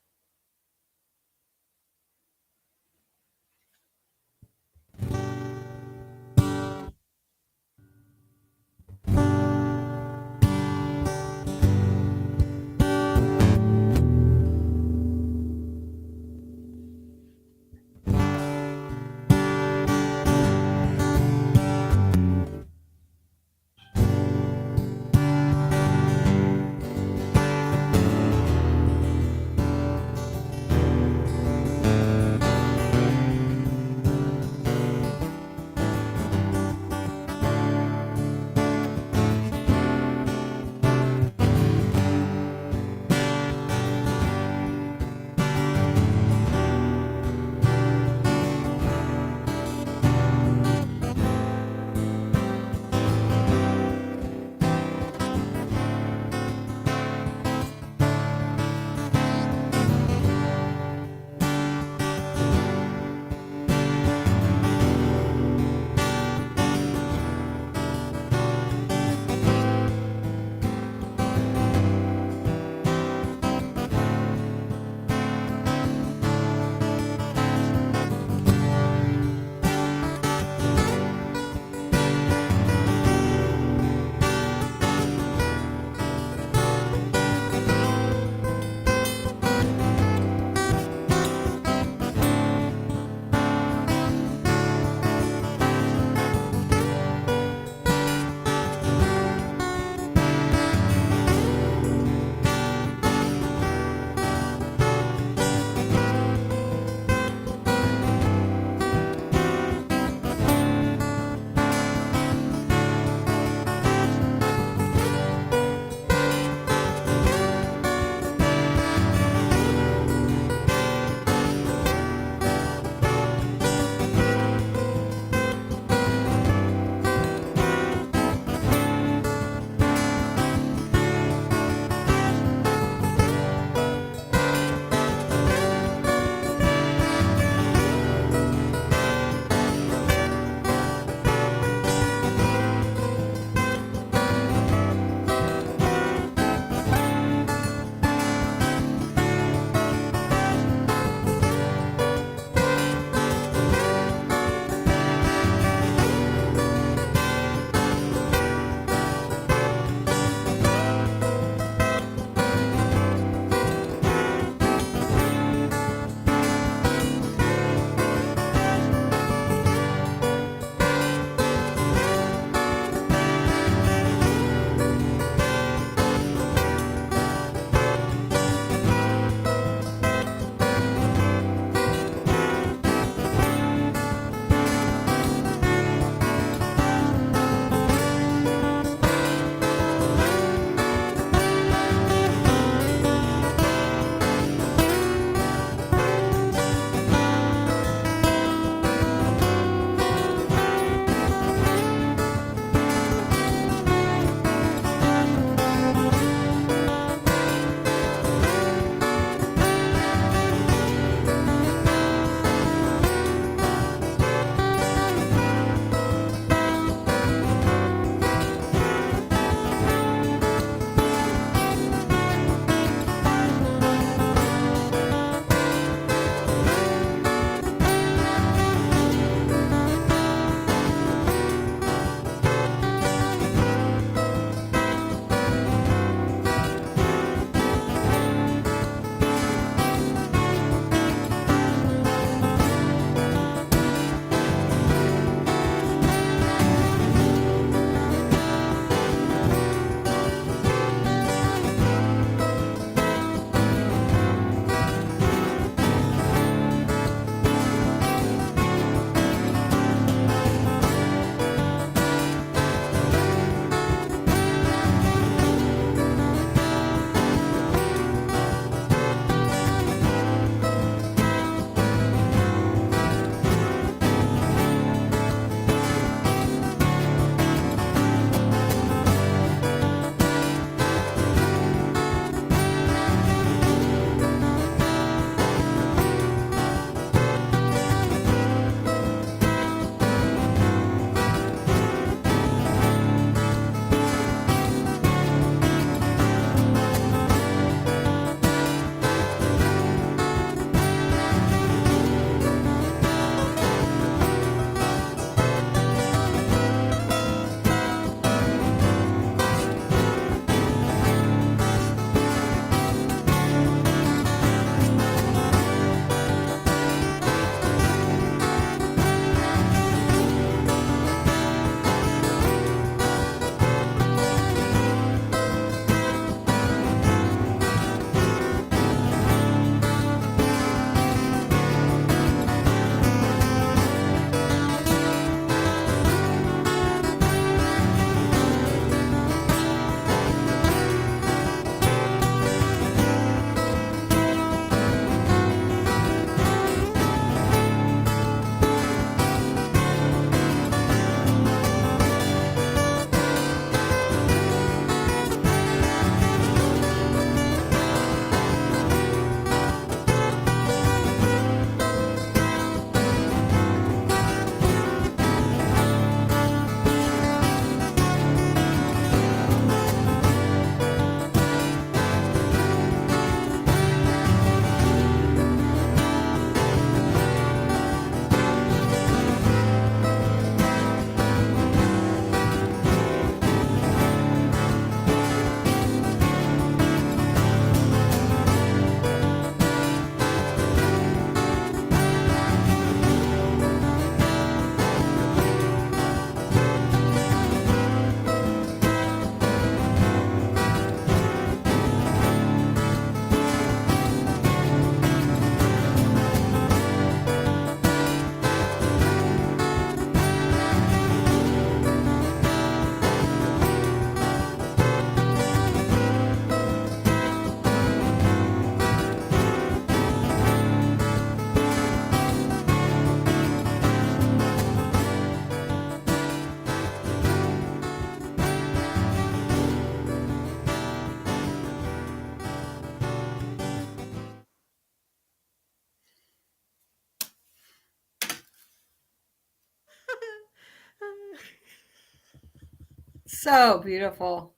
So beautiful.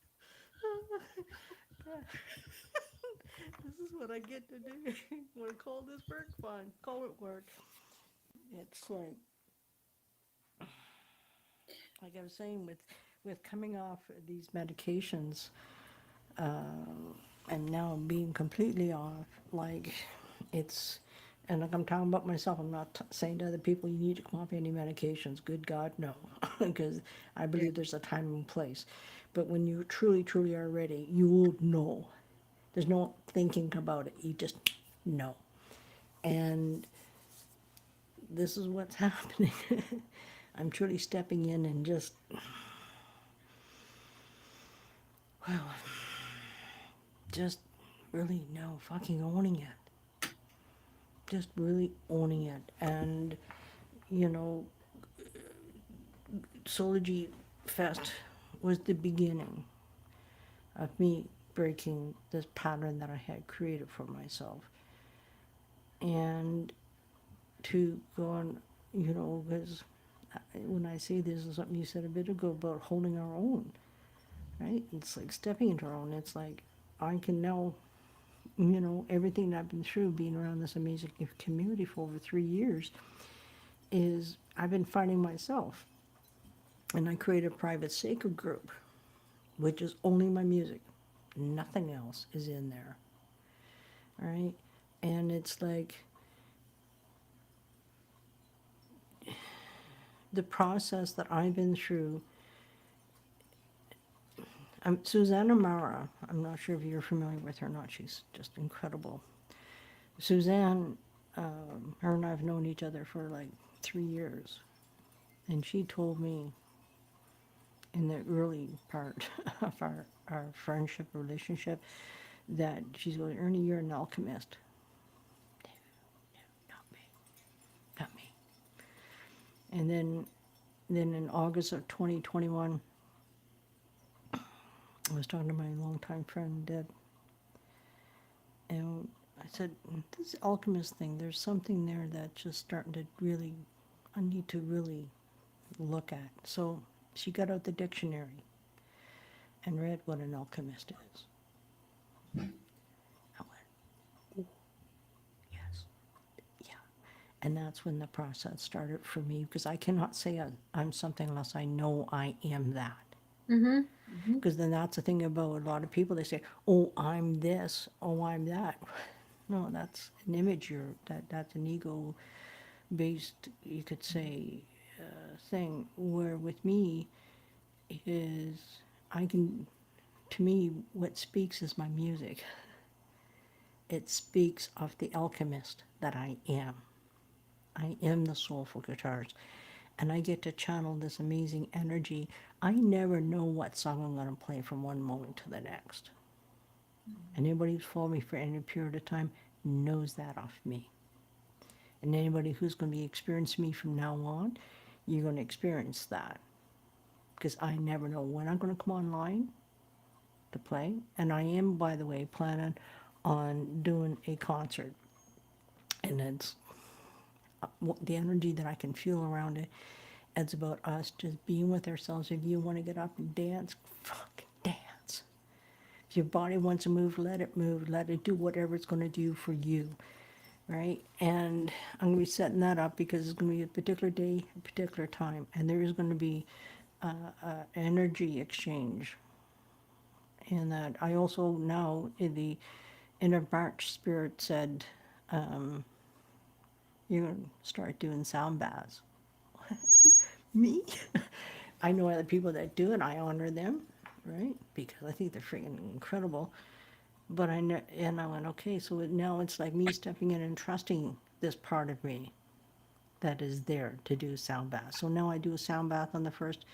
This is what I get to do. Want to call this work? Fine, call it work. It's like I was saying with coming off these medications, and now being completely off. Like it's, and like I'm talking about myself. I'm not saying to other people you need to come off any medications. Good God, no, because I Yeah. believe there's a time and place. But when you truly, truly are ready, you will know. There's no thinking about it. You just know. And this is what's happening. I'm truly stepping in and just, well, just really no fucking owning it. Just really owning it. And, you know, Sology Fest was the beginning of me breaking this pattern that I had created for myself. And to go on, because when I say this is something you said a bit ago about holding our own, right? It's like stepping into our own. It's like I can now, everything that I've been through being around this amazing community for over 3 years is I've been finding myself. And I created a private sacred group, which is only my music. Nothing else is in there, right? And it's like the process that I've been through. Susanna Mara, I'm not sure if you're familiar with her or not. She's just incredible. Suzanne, her and I have known each other for like 3 years. And she told me in the early part of our friendship relationship that she's going, Ernie, you're an alchemist. Not me. Not me. And then in August of 2021, I was talking to my longtime friend, Deb, and I said, this alchemist thing, there's something there that's just starting to really, I need to really look at. So she got out the dictionary and read what an alchemist is. I went, yes, yeah. And that's when the process started for me because I cannot say I'm something unless I know I am that. Mm-hmm. Mm-hmm. Because then that's the thing about a lot of people. They say, "Oh, I'm this. Oh, I'm that." No, that's an image. That's an ego-based, you could say, thing. Where with me is, I can. To me, what speaks is my music. It speaks of the alchemist that I am. I am the soulful guitarist. And I get to channel this amazing energy. I never know what song I'm going to play from one moment to the next. Anybody who's followed me for any period of time knows that of me. And anybody who's going to be experiencing me from now on, you're going to experience that. Because I never know when I'm going to come online to play. And I am, by the way, planning on doing a concert. And it's the energy that I can feel around it. It's about us just being with ourselves. If you want to get up and dance, fucking dance. If your body wants to move, let it move. Let it do whatever it's going to do for you, right? And I'm going to be setting that up because it's going to be a particular day, a particular time, and there is going to be energy exchange. And that I also now in the inner March spirit said you're going to start doing sound baths. Me? I know other people that do it. I honor them, right? Because I think they're freaking incredible. But and I went, okay, so now it's like me stepping in and trusting this part of me that is there to do sound bath. So now I do a sound bath on the first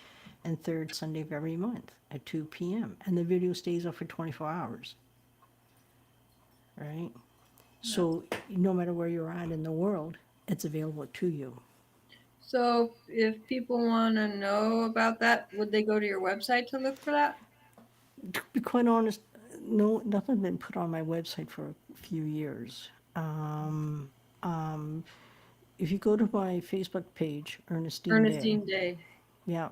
and third Sunday of every month at 2 p.m. And the video stays up for 24 hours, right? That's, So no matter where you're at in the world, it's available to you. so if people want to know about that, would they go to your website to look for that? To be quite honest, no, nothing's been put on my website for a few years. If you go to my Facebook page, Ernestine Day, Ernestine Day. yeah,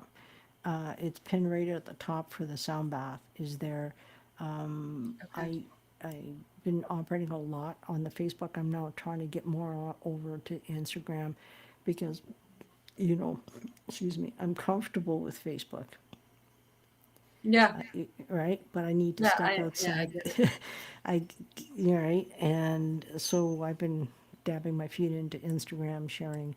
It's pinned right at the top for the sound bath is there. Okay. I've been operating a lot on the Facebook. I'm now trying to get more over to Instagram because, you know, excuse me, I'm comfortable with Facebook. Yeah. Right? But I need to Yeah. step Yeah, I outside. get it. I, you know, right? And so I've been dabbing my feet into Instagram, sharing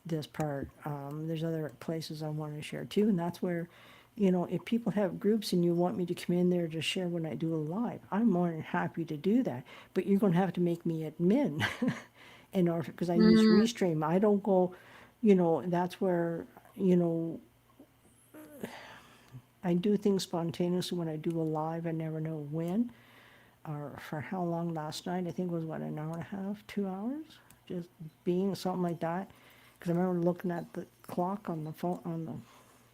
this part. There's other places I want to share too, and that's where, you know, if people have groups and you want me to come in there to share when I do a live, I'm more than happy to do that. But you're going to have to make me admin in order because I use Mm, Restream. I don't go, you know, that's where, you know, I do things spontaneously when I do a live. I never know when or for how long last night. I think it was what, an hour and a half, 2 hours, just being something like that. Because I remember looking at the clock on the phone on the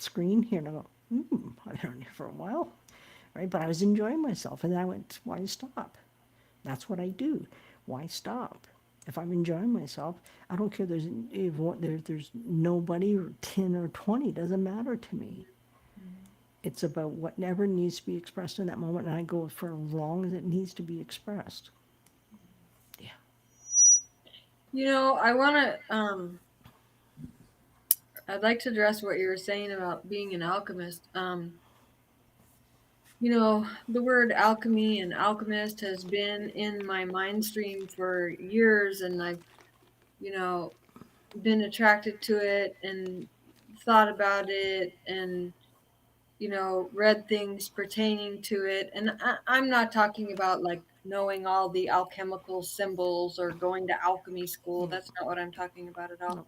screen here, and I go, I've been on here for a while, right? But I was enjoying myself, and then I went, why stop? That's what I do. Why stop? If I'm enjoying myself, I don't care. There's nobody or 10 or 20. Doesn't matter to me. It's about whatever needs to be expressed in that moment, and I go for as long as it needs to be expressed. Yeah. I want to I'd like to address what you were saying about being an alchemist. The word alchemy and alchemist has been in my mind stream for years, and I've, you know, been attracted to it and thought about it and, read things pertaining to it. And I'm not talking about like knowing all the alchemical symbols or going to alchemy school. That's not what I'm talking about at all. No.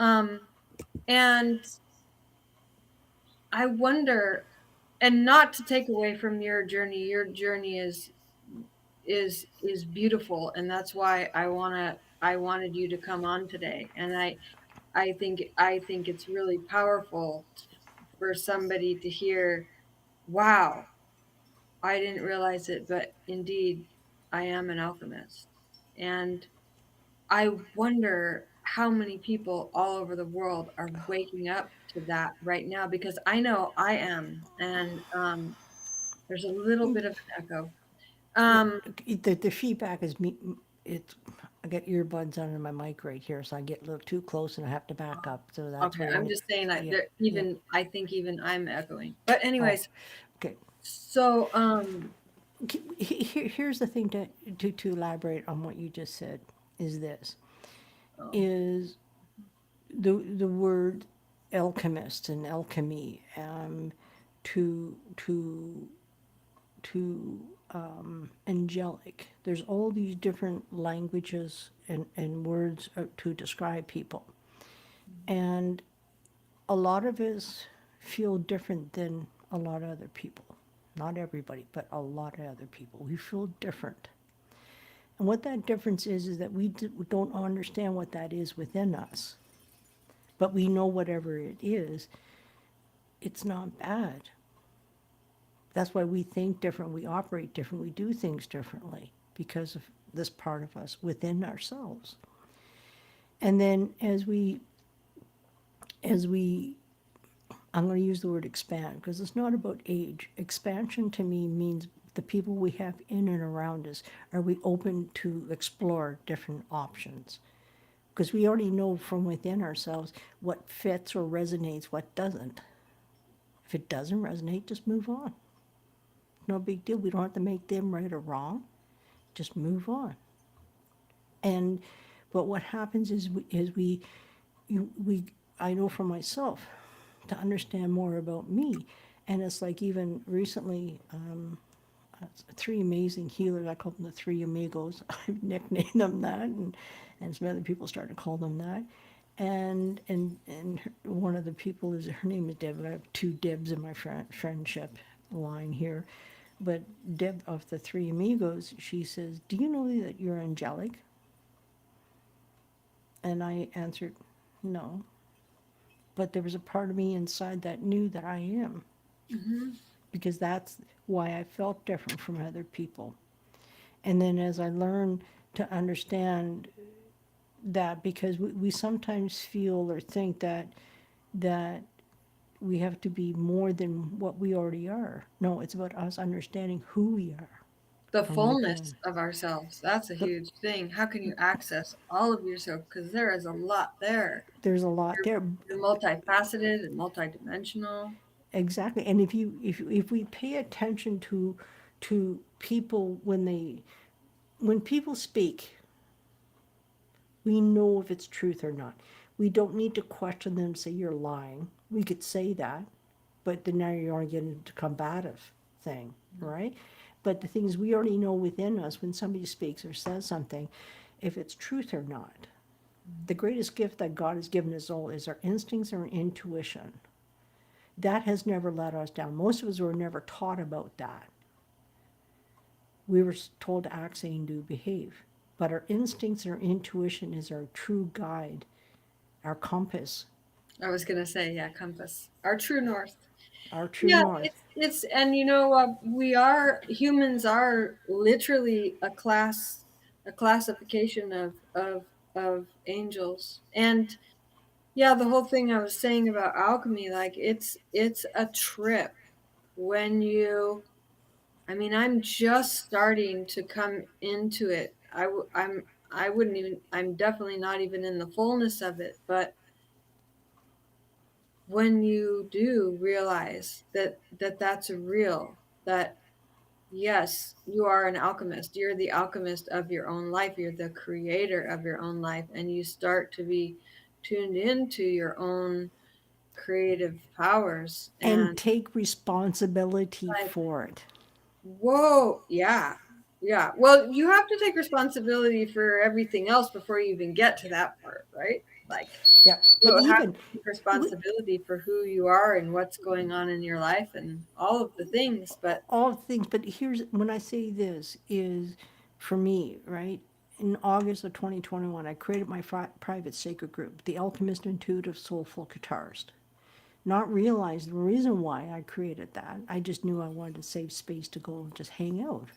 Um, and I wonder, and not to take away from your journey is beautiful, and that's why I wanted you to come on today. And I think it's really powerful for somebody to hear, wow, I didn't realize it, but indeed I am an alchemist. And I wonder how many people all over the world are waking up to that right now, because I know I am. And there's a little bit of an echo. Yeah. Um, The feedback is me. It's I got earbuds under my mic right here, so I get a little too close and I have to back up. So that's okay, where I'm you'll. just saying that Yeah. there, Yeah. even I think even I'm echoing. But Oh. anyways, Okay. so Here's the thing to elaborate on what you just said is this oh, is the word alchemist and alchemy to angelic. There's all these different languages and words to describe people. And a lot of us feel different than a lot of other people. Not everybody, but a lot of other people. We feel different. And what that difference is that we don't understand what that is within us. But we know whatever it is, it's not bad. That's why we think different, we operate different, we do things differently because of this part of us within ourselves. And then as we I'm going to use the word expand because it's not about age. Expansion to me means the people we have in and around us. Are we open to explore different options? Because we already know from within ourselves what fits or resonates, what doesn't. If it doesn't resonate, just move on. No big deal. We don't have to make them right or wrong. Just move on. And but what happens is we I know for myself to understand more about me, and it's like even recently, three amazing healers. I call them the three amigos. I've nicknamed them that, and some other people started to call them that. And one of the people is her name is Deb. I have two Debs in my friendship line here, but Deb of the three amigos, she says, "Do you know that you're angelic?" And I answered, "No," but there was a part of me inside that knew that I am, mhm. because that's why I felt different from other people. And then as I learned to understand that, because we sometimes feel or think that we have to be more than what we already are. No, it's about us understanding who we are The from within. fullness of ourselves. That's a The, huge thing. How can you access all of yourself? Because there is a lot there. there's a lot You're, there. you're multifaceted and multidimensional. Exactly. And if we pay attention to people when people speak, we know if it's truth or not. We don't need to question them and say you're lying. We could say that, but then now you're only getting into combative thing, right? But the thing is, we already know within us when somebody speaks or says something, if it's truth or not. The greatest gift that God has given us all is our instincts and our intuition. That has never let us down. Most of us were never taught about that. We were told to act, say, and do, behave. But our instincts and our intuition is our true guide, our compass, I was gonna say, yeah, compass, our true north. our true Yeah, north. it's and we are humans are literally a classification of angels. And yeah, the whole thing I was saying about alchemy, like it's a trip when you. I mean, I'm just starting to come into it. I wouldn't even. I'm definitely not even in the fullness of it, but when you do realize that's real, that yes, you are an alchemist. You're the alchemist of your own life. You're the creator of your own life. And you start to be tuned into your own creative powers. And And take responsibility like, for it. whoa, yeah. Yeah. Well, you have to take responsibility for everything else before you even get to that part, right? Like, Yeah. you But have even to take responsibility for who you are and what's going on in your life and all of the things. But all things, but here's when I say this is for me, right? In August of 2021, I created my private sacred group, the Alchemist Intuitive Soulful Guitarist. Not realize the reason why I created that. I just knew I wanted to save space to go and just hang out,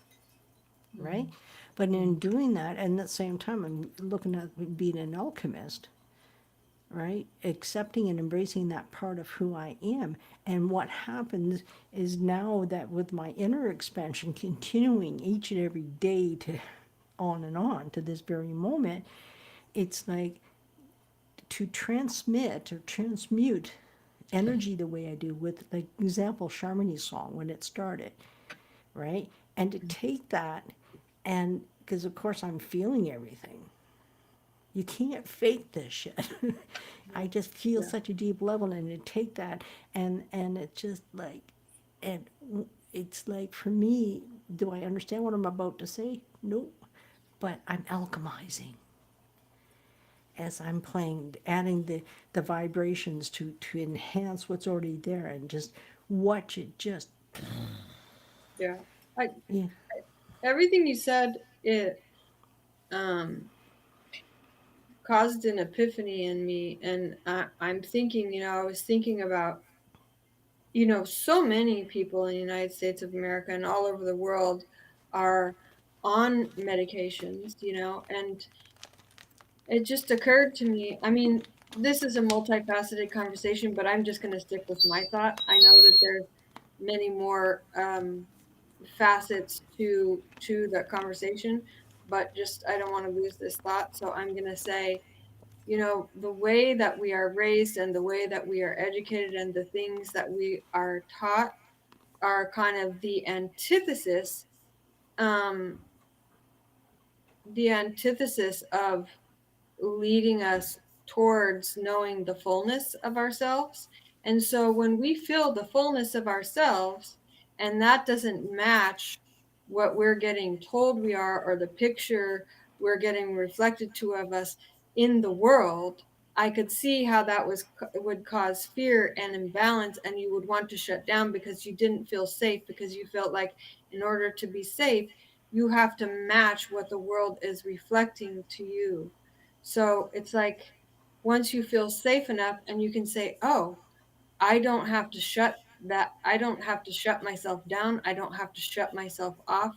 right? Mhm. But in doing that, and at the same time, I'm looking at being an alchemist, right? Accepting and embracing that part of who I am. And what happens is now that with my inner expansion continuing each and every day to on and on to this very moment, it's like to transmit or transmute energy the way I do with, like, example, Charmony's song when it started, right? And to take that and because of course I'm feeling everything. You can't fake this shit. I just feel Yeah. such a deep level, and to take that and it's just like, and it's like for me, do I understand what I'm about to say? Nope. But I'm alchemizing as I'm playing, adding the vibrations to enhance what's already there, and just watch it just, Yeah. I yeah. everything you said, it um caused an epiphany in me. And I'm thinking, I was thinking about, so many people in the United States of America and all over the world are on medications, and it just occurred to me. I mean, this is a multifaceted conversation, but I'm just going to stick with my thought. I know that there's many more facets to that conversation, but just I don't want to lose this thought. So I'm going to say, the way that we are raised and the way that we are educated and the things that we are taught are kind of um, the antithesis of leading us towards knowing the fullness of ourselves. And so when we feel the fullness of ourselves and that doesn't match what we're getting told we are, or the picture we're getting reflected to of us in the world, I could see how that would cause fear and imbalance, and you would want to shut down because you didn't feel safe, because you felt like in order to be safe you have to match what the world is reflecting to you. So it's like once you feel safe enough and you can say, oh, I don't have to shut myself down. I don't have to shut myself off.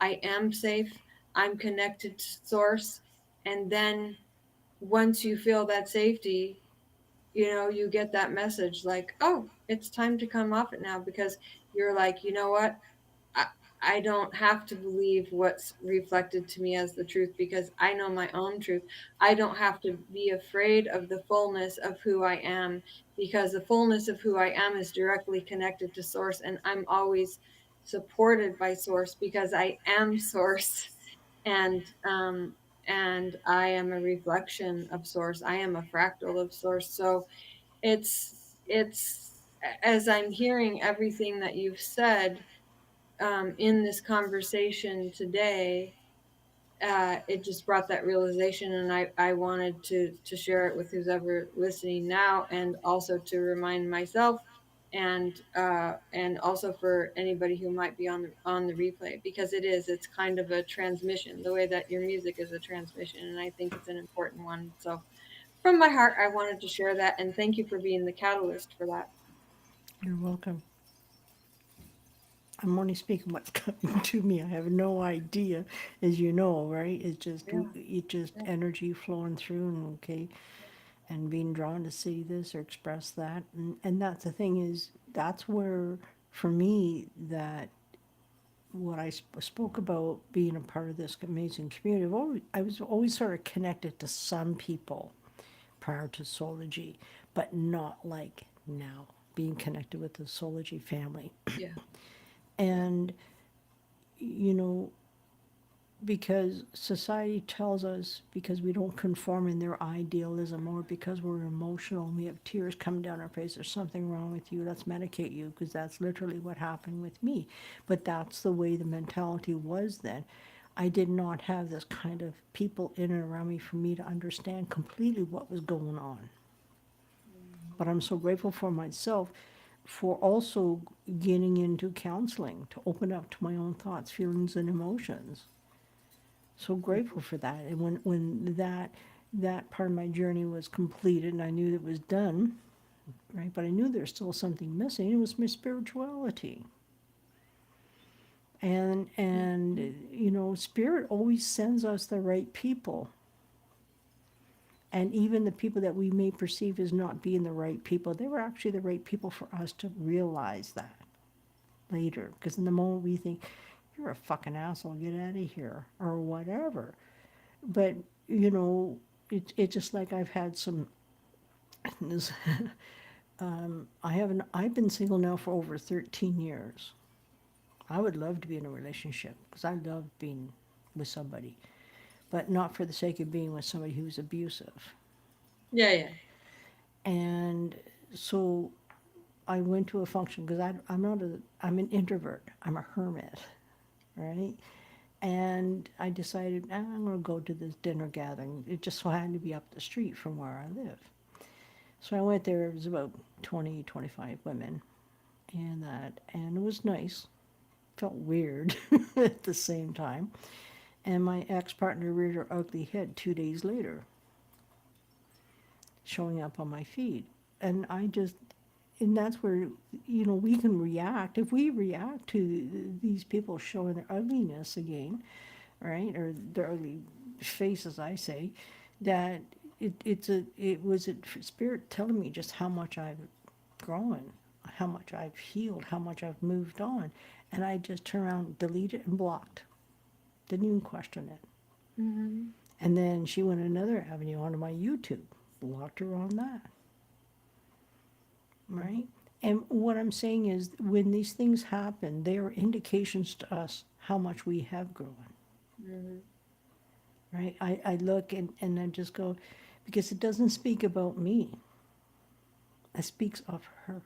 I am safe. I'm connected to source. And then once you feel that safety, you get that message like, oh, it's time to come off it now, because you're like, you know what, I, I don't have to believe what's reflected to me as the truth, because I know my own truth. I don't have to be afraid of the fullness of who I am, because the fullness of who I am is directly connected to source, and I'm always supported by source because I am source. And I am a reflection of source. I am a fractal of source. So it's as I'm hearing everything that you've said in this conversation today, it just brought that realization, and I wanted to share it with who's ever listening now, and also to remind myself, and also for anybody who might be on the replay, because it's kind of a transmission, the way that your music is a transmission, and I think it's an important one. So from my heart, I wanted to share that, and thank you for being the catalyst for that. You're welcome. I'm only speaking what's coming to me. I have no idea, as you know, right? Yeah, It's just yeah, energy flowing through, and okay, and being drawn to see this or express that, and that's the thing is that's where, for me, that what I spoke about being a part of this amazing community. I was always sort of connected to some people prior to Soulology, but not like now, being connected with the Soulology family. yeah. And, you know, because society tells us because we don't conform in their idealism, or because we're emotional and we have tears coming down our face, there's something wrong with you, let's medicate you, because that's literally what happened with me. But that's the way the mentality was then. I did not have this kind of people in and around me for me to understand completely what was going on. But I'm so grateful for myself for also getting into counseling to open up to my own thoughts, feelings, and emotions. So grateful for that. And when that part of my journey was completed and I knew it was done, right? But I knew there's still something missing. It was my spirituality. And spirit always sends us the right people. And even the people that we may perceive as not being the right people, they were actually the right people for us to realize that later. Because in the moment we think, you're a fucking asshole, get out of here, or whatever. But, you know, it's just like I've had some, this, I've been single now for over 13 years. I would love to be in a relationship because I love being with somebody, but not for the sake of being with somebody who's abusive. Yeah, yeah. And so I went to a function because I'm an introvert. I'm a hermit, right? And I decided, I'm going to go to this dinner gathering. It just so happened to be up the street from where I live. So I went there. It was about 20, 25 women, and it was nice. Felt weird at the same time. And my ex-partner reared her ugly head 2 days later, showing up on my feed. And and that's where, we can react. If we react to these people showing their ugliness again, right, or their ugly faces, I say, that it was a spirit telling me just how much I've grown, how much I've healed, how much I've moved on. And I just turned around, deleted, and blocked. Didn't even question it. Mm-hmm. And then she went another avenue onto my YouTube, blocked her on that, right? And what I'm saying is, when these things happen, they are indications to us how much we have grown, Mm-hmm. right? I look and I just go, because it doesn't speak about me, it speaks of her,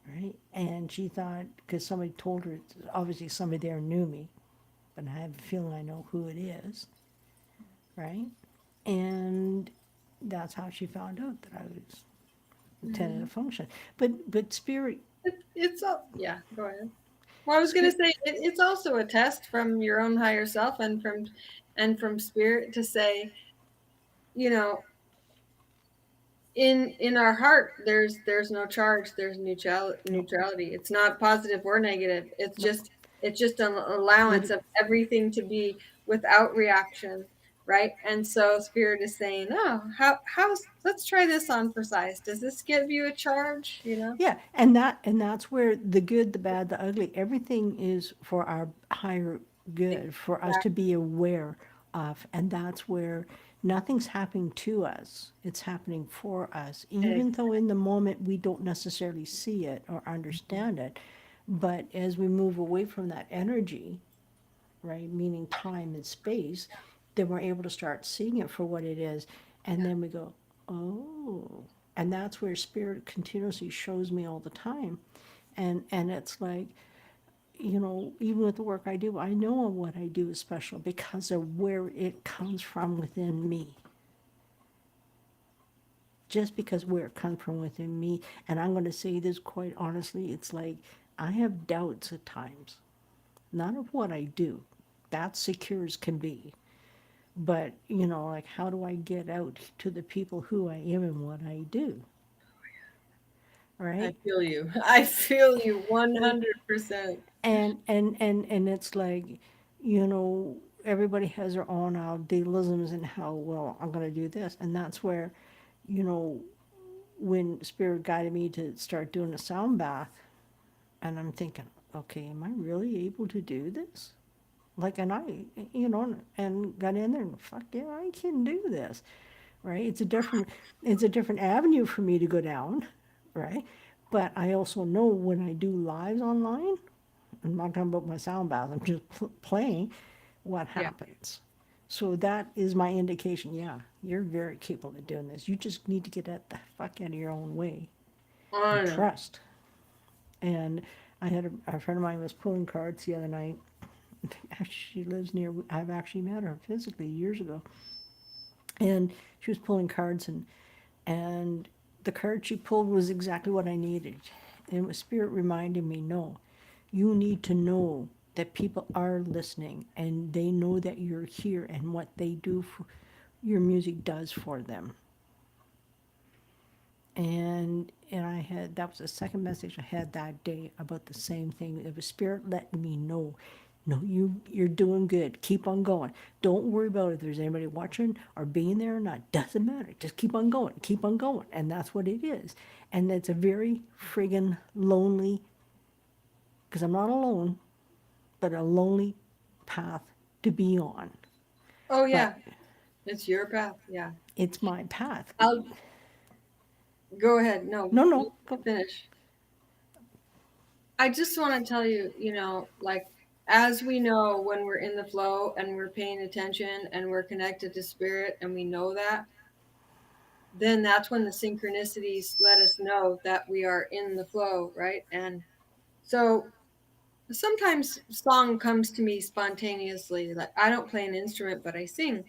right? And she thought, because somebody told her, obviously somebody there knew me, but I have a feeling I know who it is, right? And that's how she found out that I was attended Mm-hmm. a function. But spirit, It's all, yeah. Go ahead. Well, I was gonna spirit, say it's also a test from your own higher self, and from spirit, to say, you know, in our heart, there's no charge, there's no, neutrality. It's not positive or negative. It's no, just it's just an allowance it, of everything to be without reaction, right? And so spirit is saying, oh, how's, let's try this on for size. Does this give you a charge? You know? Yeah, and that's where the good, the bad, the ugly, everything is for our higher good, for us to be aware of, and that's where nothing's happening to us. It's happening for us, even though in the moment we don't necessarily see it or understand it. But as we move away from that energy, right, meaning time and space, then we're able to start seeing it for what it is. And then we go, oh. And that's where spirit continuously shows me all the time. And it's like, even with the work I do, I know what I do is special because of where it comes from within me. Just because where it comes from within me. And I'm going to say this quite honestly, it's like I have doubts at times, not of what I do. That's secure as can be. But, like, how do I get out to the people who I am and what I do, I right? feel you. I feel you 100%. And it's like, you know, everybody has their own idealisms and how, well, I'm going to do this. And that's where, you know, when Spirit guided me to start doing a sound bath, and I'm thinking, okay, am I really able to do this? Like, and and got in there and fuck yeah, I can do this, right? It's a different avenue for me to go down, right? But I also know when I do lives online, I'm not talking about my sound bath, I'm just playing, what Yeah. happens. So that is my indication, yeah, you're very capable of doing this. You just need to get the fuck out of your own way and I know. trust. And I had a friend of mine was pulling cards the other night. Actually, she lives near, I've actually met her physically years ago. And she was pulling cards, and the card she pulled was exactly what I needed. And it was Spirit reminding me, no, you need to know that people are listening and they know that you're here and what they do for your music does for them. And I had, that was the second message I had that day about the same thing. It was Spirit letting me know, no, you're doing good. Keep on going. Don't worry about if there's anybody watching or being there or not. Doesn't matter. Just keep on going. Keep on going. And that's what it is. And it's a very friggin' lonely, because I'm not alone, but a lonely path to be on. Oh But yeah, it's your path. Yeah. it's my path. I'll go ahead. No, No, you no, can go. finish. I just want to tell you, like, as we know, when we're in the flow and we're paying attention and we're connected to spirit and we know that, then that's when the synchronicities let us know that we are in the flow, right? And so sometimes song comes to me spontaneously. Like, I don't play an instrument, but I sing.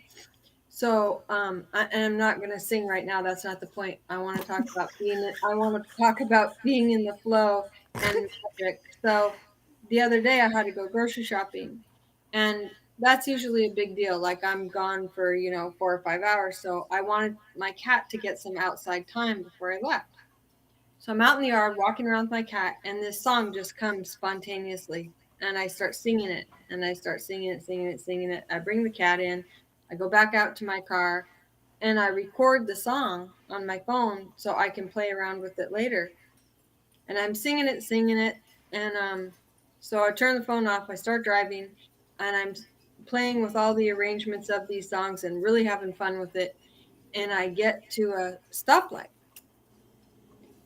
So, and I'm not going to sing right now. That's not the point. I want to talk about I want to talk about being in the flow and magic. So the other day I had to go grocery shopping, and that's usually a big deal. Like, I'm gone for, 4 or 5 hours. So I wanted my cat to get some outside time before I left. So I'm out in the yard walking around with my cat, and this song just comes spontaneously. And I start singing it, and I start singing it, singing it, singing it. I bring the cat in, I go back out to my car, and I record the song on my phone so I can play around with it later. And I'm singing it, and so I turn the phone off, I start driving, and I'm playing with all the arrangements of these songs and really having fun with it. And I get to a stoplight,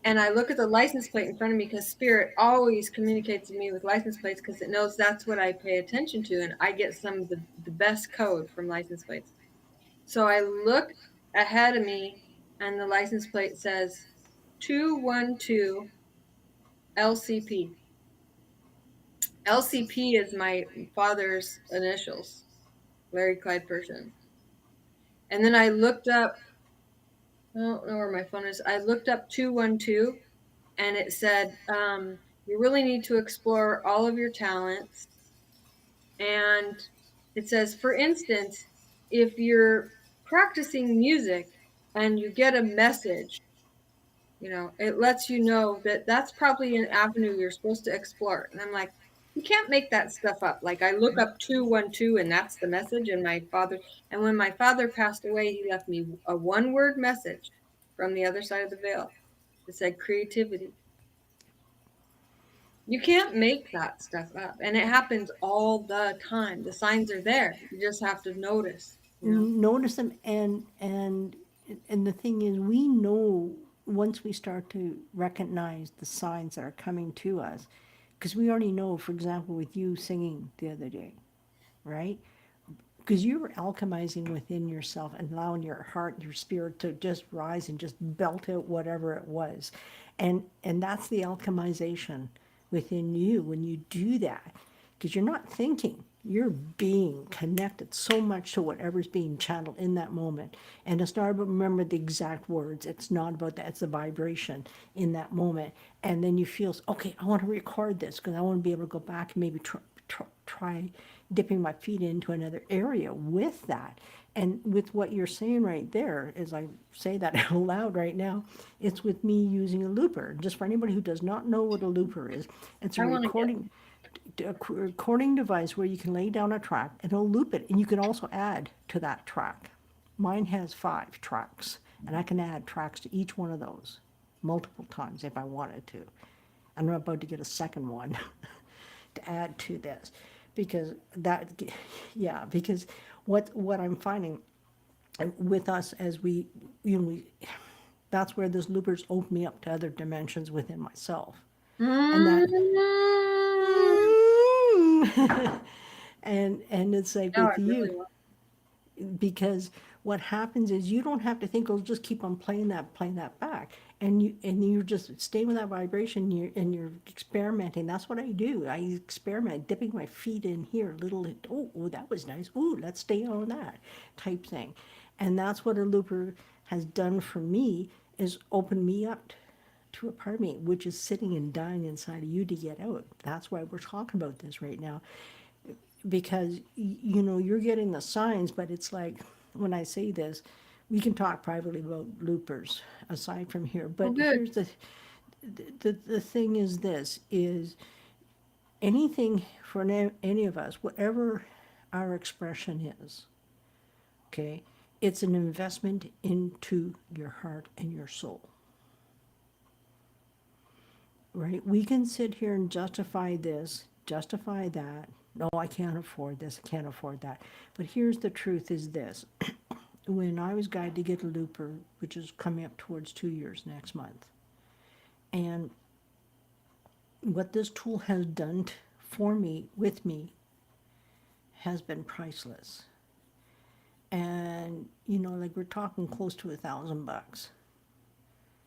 and I look at the license plate in front of me, because Spirit always communicates with me with license plates because it knows that's what I pay attention to, and I get some of the best code from license plates. So I look ahead of me, and the license plate says 212 LCP. LCP is my father's initials, Larry Clyde Person. And then I looked up, I don't know where my phone is. I looked up 212, and it said, you really need to explore all of your talents. And it says, for instance, if you're practicing music and you get a message, it lets you know that that's probably an avenue you're supposed to explore. And I'm like, You can't make that stuff up. Like I look up 212 and that's the message. And when my father passed away, he left me a one word message from the other side of the veil. It said creativity. You can't make that stuff up. And it happens all the time. The signs are there. You just have to notice, you know. Notice them, and the thing is, we know once we start to recognize the signs that are coming to us, because we already know, for example, with you singing the other day, right? Because you were alchemizing within yourself and allowing your heart and your spirit to just rise and just belt out whatever it was, and that's the alchemization within you when you do that, because you're not thinking, you're being connected so much to whatever's being channeled in that moment. And it's not about remember the exact words, it's not about that, it's the vibration in that moment. And then you feel, okay, I want to record this because I want to be able to go back and maybe try dipping my feet into another area with that. And with what you're saying right there, as I say that out loud right now, it's with me using a looper. Just for anybody who does not know what a looper is, it's I want to get a recording device where you can lay down a track and it'll loop it, and you can also add to that track. Mine has 5 tracks, and I can add tracks to each one of those multiple times if I wanted to. I'm about to get a second one to add to this, because that, yeah, because what I'm finding with us as we, we, that's where those loopers open me up to other dimensions within myself, and that, mm, and it's like now I with you, really want because what happens is you don't have to think, oh, just keep on playing that back, and you just stay with that vibration, and you're experimenting. That's what I do. I experiment, dipping my feet in here, little, oh, that was nice, oh, let's stay on that type thing. And that's what a looper has done for me, is open me up to a part of me which is sitting and dying inside of you to get out. That's why we're talking about this right now, because you're getting the signs, but it's like, when I say this, we can talk privately about loopers aside from here, oh but good. here's the thing is, this is anything for any of us, whatever our expression is, okay, it's an investment into your heart and your soul, right? We can sit here and justify this, justify that. No, I can't afford this, I can't afford that. But here's the truth is this. When I was guided to get a looper, which is coming up towards 2 years next month, and what this tool has done for me, with me, has been priceless. And like, we're talking close to $1,000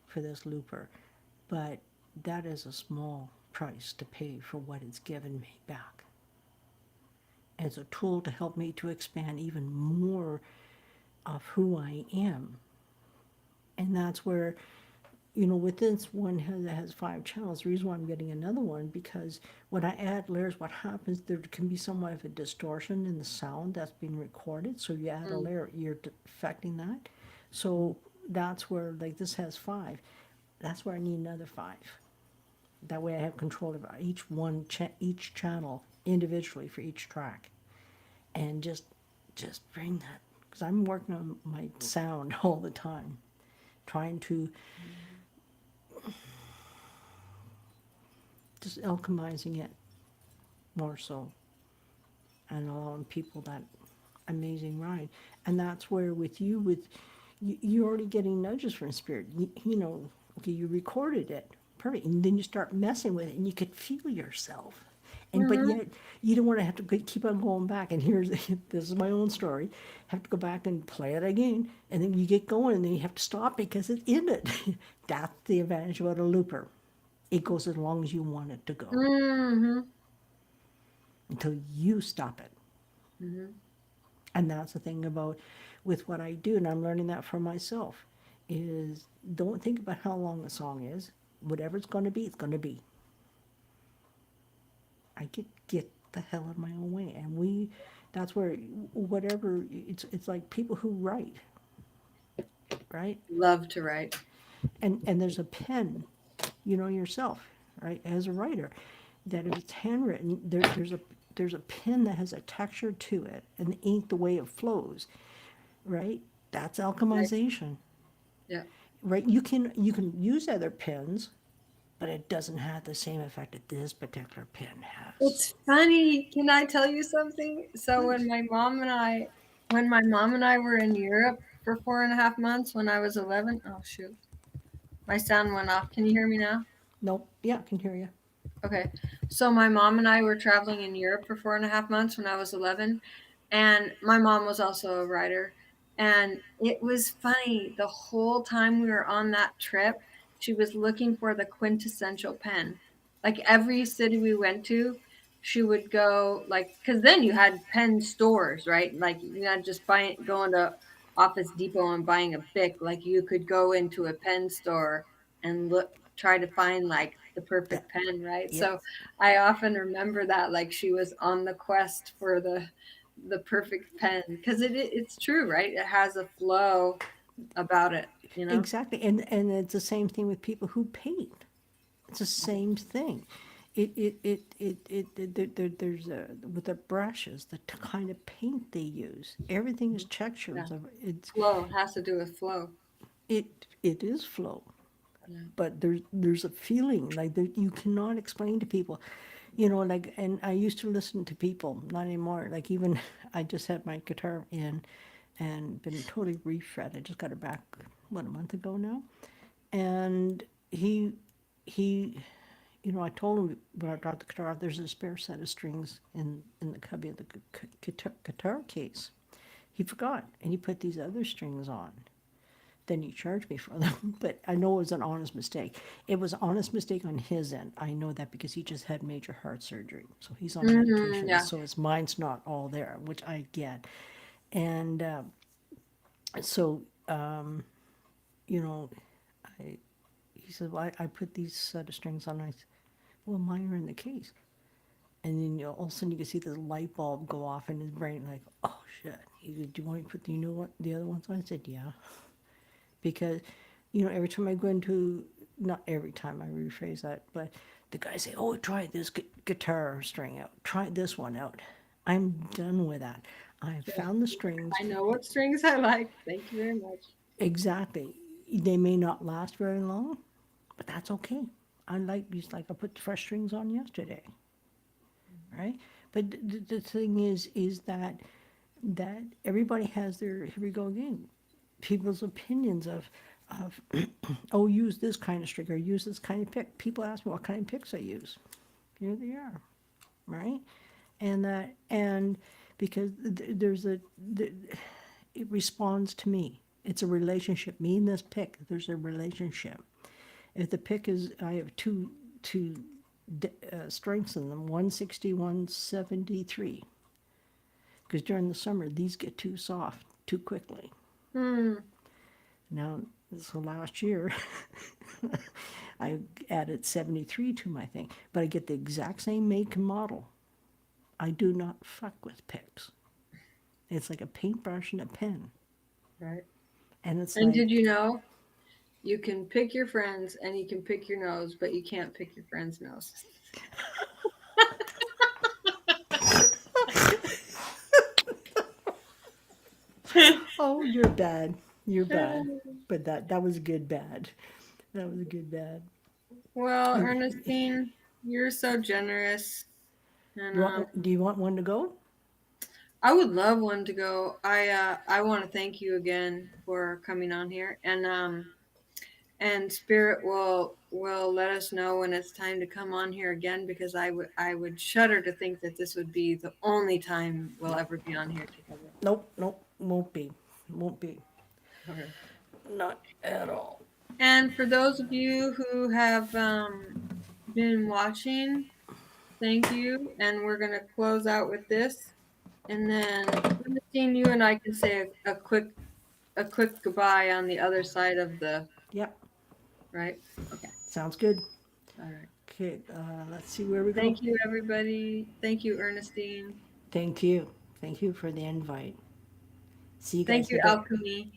for this looper, but that is a small price to pay for what it's given me back. As a tool to help me to expand even more of who I am. And that's where, with this one that has 5 channels, the reason why I'm getting another one, because when I add layers, what happens, there can be somewhat of a distortion in the sound that's being recorded. So you add a Mm, layer, you're affecting that. So that's where, like, this has 5. That's where I need another 5. That way I have control of each channel individually for each track, and just bring that, because I'm working on my sound all the time, trying to just alchemizing it more so, and allowing people that amazing ride. And that's where with you, you're already getting nudges from spirit. Okay, you recorded it, perfect, and then you start messing with it, and you could feel yourself. And but mhm, yet you don't want to have to keep on going back. And here's this is my own story. Have to go back and play it again, and then you get going, and then you have to stop because it's in it. That's the advantage about a looper. It goes as long as you want it to go, mhm, until you stop it. mhm. And that's the thing about with what I do, and I'm learning that for myself, is don't think about how long the song is. Whatever it's going to be, it's going to be. I get the hell out of my own way, and that's where, whatever, it's like people who write, right? Love to write. And there's a pen, yourself, right, as a writer. that if it's handwritten, there's a pen that has a texture to it, and the ink, the way it flows, right? That's Right. alchemization, Yeah. right? You can use other pens, but it doesn't have the same effect that this particular pen has. It's funny. Can I tell you something? So Please. when my mom and I were in Europe for 4.5 months when I was 11. Oh shoot, my sound went off. Can you hear me now? Nope. Yeah, I can hear you. Okay. So my mom and I were traveling in Europe for 4.5 months when I was 11. And my mom was also a writer. And it was funny. The whole time we were on that trip, she was looking for the quintessential pen. Like every city we went to, she would go like, because then you had pen stores, right? Like you're not just going to Office Depot and buying a Bic. Like you could go into a pen store and look, try to find like the That. perfect pen, right? Yep. So I often remember that like she was on the quest for the perfect pen because it's true, right? It has a flow about it, you know? Exactly. And it's the same thing with people who paint. It's the same thing. There's a, with the brushes, the kind of paint they use. Everything is Yeah. textures. Flow has to do with flow. It is flow, Yeah. but there's a feeling like that you cannot explain to people. You know, like, and I used to listen to people, not anymore. Like even I just had my guitar in and been totally refret. I just got it back, what, a month ago now? And he I told him when I brought the guitar out, there's a spare set of strings in the cubby of the guitar case. He forgot, and he put these other strings on. Then he charged me for them, but I know it was an honest mistake. It was an honest mistake on his end. I know that because he just had major heart surgery, so he's on medication, Yeah. so his mind's not all there, which I get. And so, you know, I, he said, "Well, I put these set of strings on." I said, "Well, mine are in the case." And then all of a sudden you can see this light bulb go off in his brain, like, "Oh shit!" He said, "Do you want me to put the other ones on?" I said, "Yeah," because, every time I go into, not every time, I rephrase that, but the guys say, "Oh, try this guitar string out. Try this one out." I'm done with that. I Yeah. found the strings. I know what strings I like. Thank you very much. Exactly. They may not last very long, but that's okay. I like these, like I put fresh strings on yesterday, right? But the thing is that everybody has their, here we go again, people's opinions of oh, use this kind of string or use this kind of pick. People ask me what kind of picks I use. Here they are, right? And because there's it responds to me. It's a relationship. Me and this pick, there's a relationship. If the pick is, I have two strengths in them, 160, 173. Because during the summer, these get too soft too quickly. Hmm. Now, so last year, I added 73 to my thing, but I get the exact same make and model. I do not fuck with picks. It's like a paintbrush and a pen. Right. And it's And did you like, know you can pick your friends and you can pick your nose, but you can't pick your friend's nose? oh, you're bad. You're bad. But that was a good bad. That was a good bad. Well, And Ernestine, you're so generous. And do you want one to go? I would love one to go. I want to thank you again for coming on here, and Spirit will let us know when it's time to come on here again because I would shudder to think that this would be the only time we'll No. ever be on here together. Nope, nope, won't be. Won't be. Okay. Not at all. And for those of you who have been watching, thank you. And we're gonna close out with this, and then Ernestine, you and I can say a quick goodbye on the other side of the Yep, right. Okay. sounds good. All right. Okay, let's see where we go. Thank you, everybody. Thank you, Ernestine. Thank you. Thank you for the invite. See you Thank guys in you, a bit. Alchemy.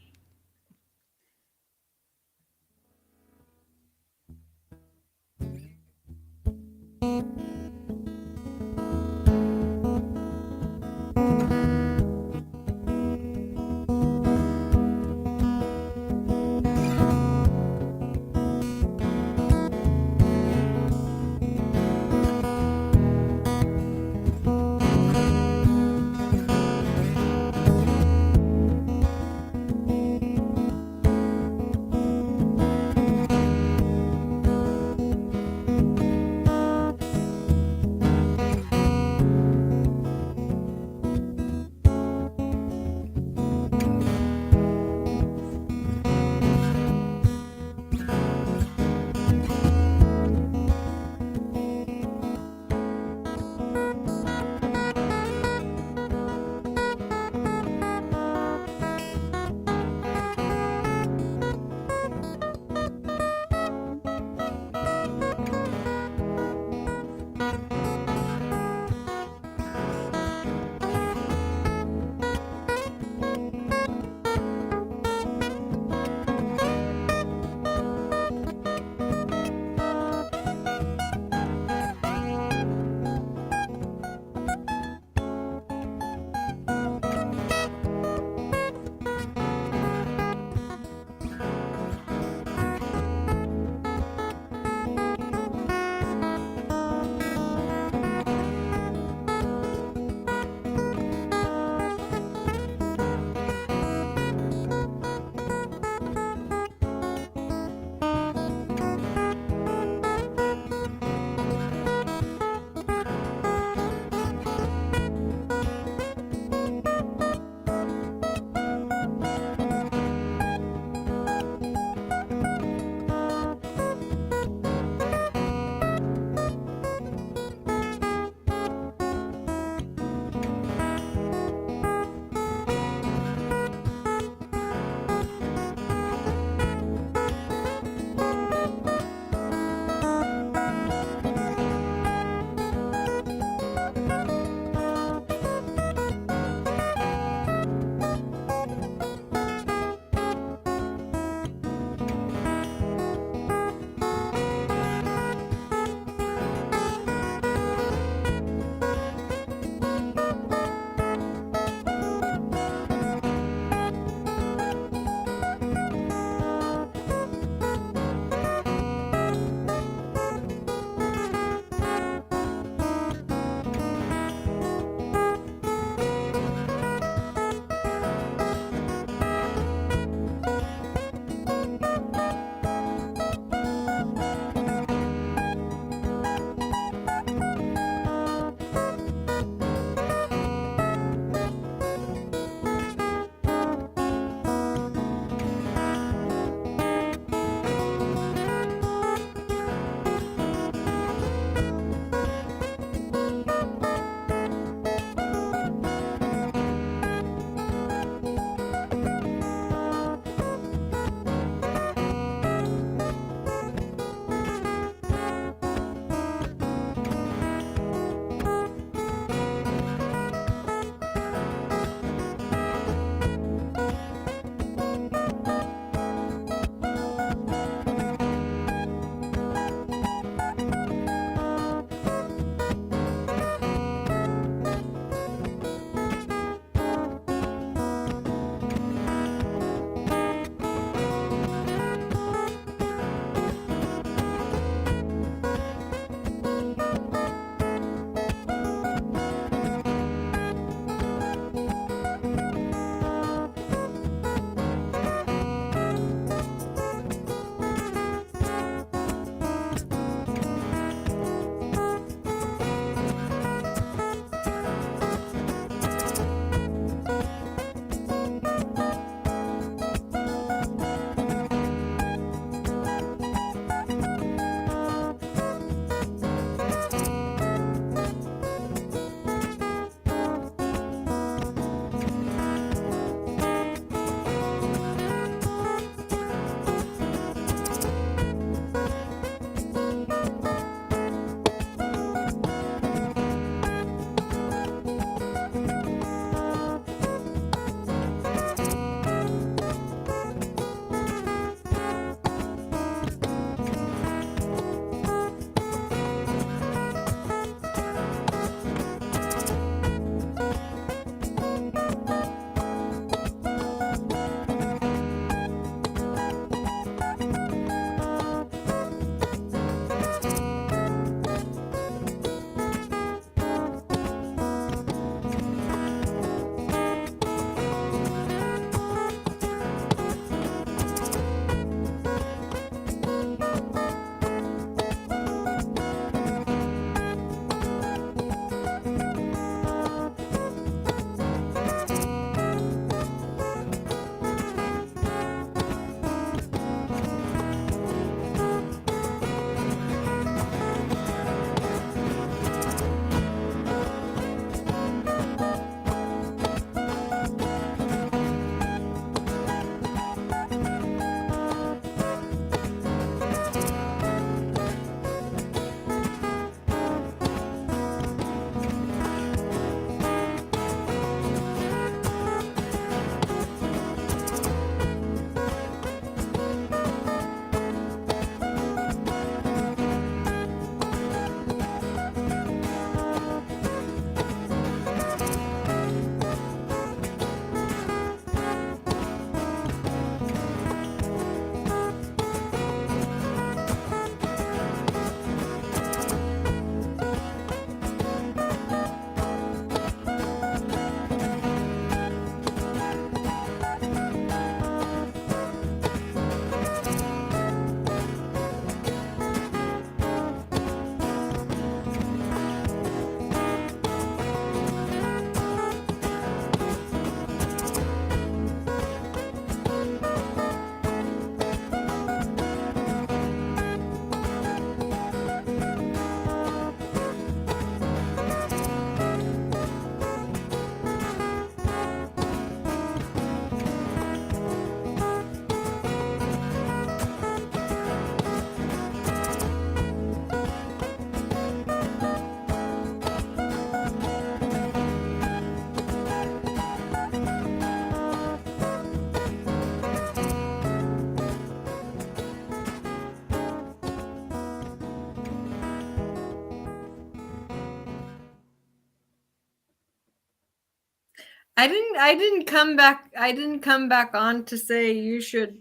I didn't come back. I didn't come back on to say you should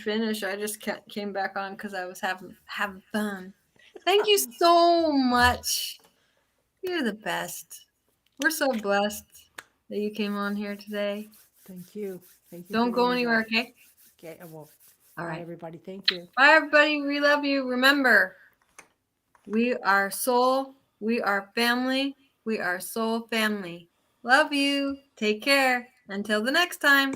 finish. I just came back on because I was having fun. Thank you so much. You're the best. We're so blessed that you came on here today. Thank you. Thank you for Don't the go anywhere, invite. okay? Okay, I will. All Bye, right. everybody. Thank you. Bye, everybody. We love you. Remember, we are soul. We are family. We are soul family. Love you. Take care. Until the next time.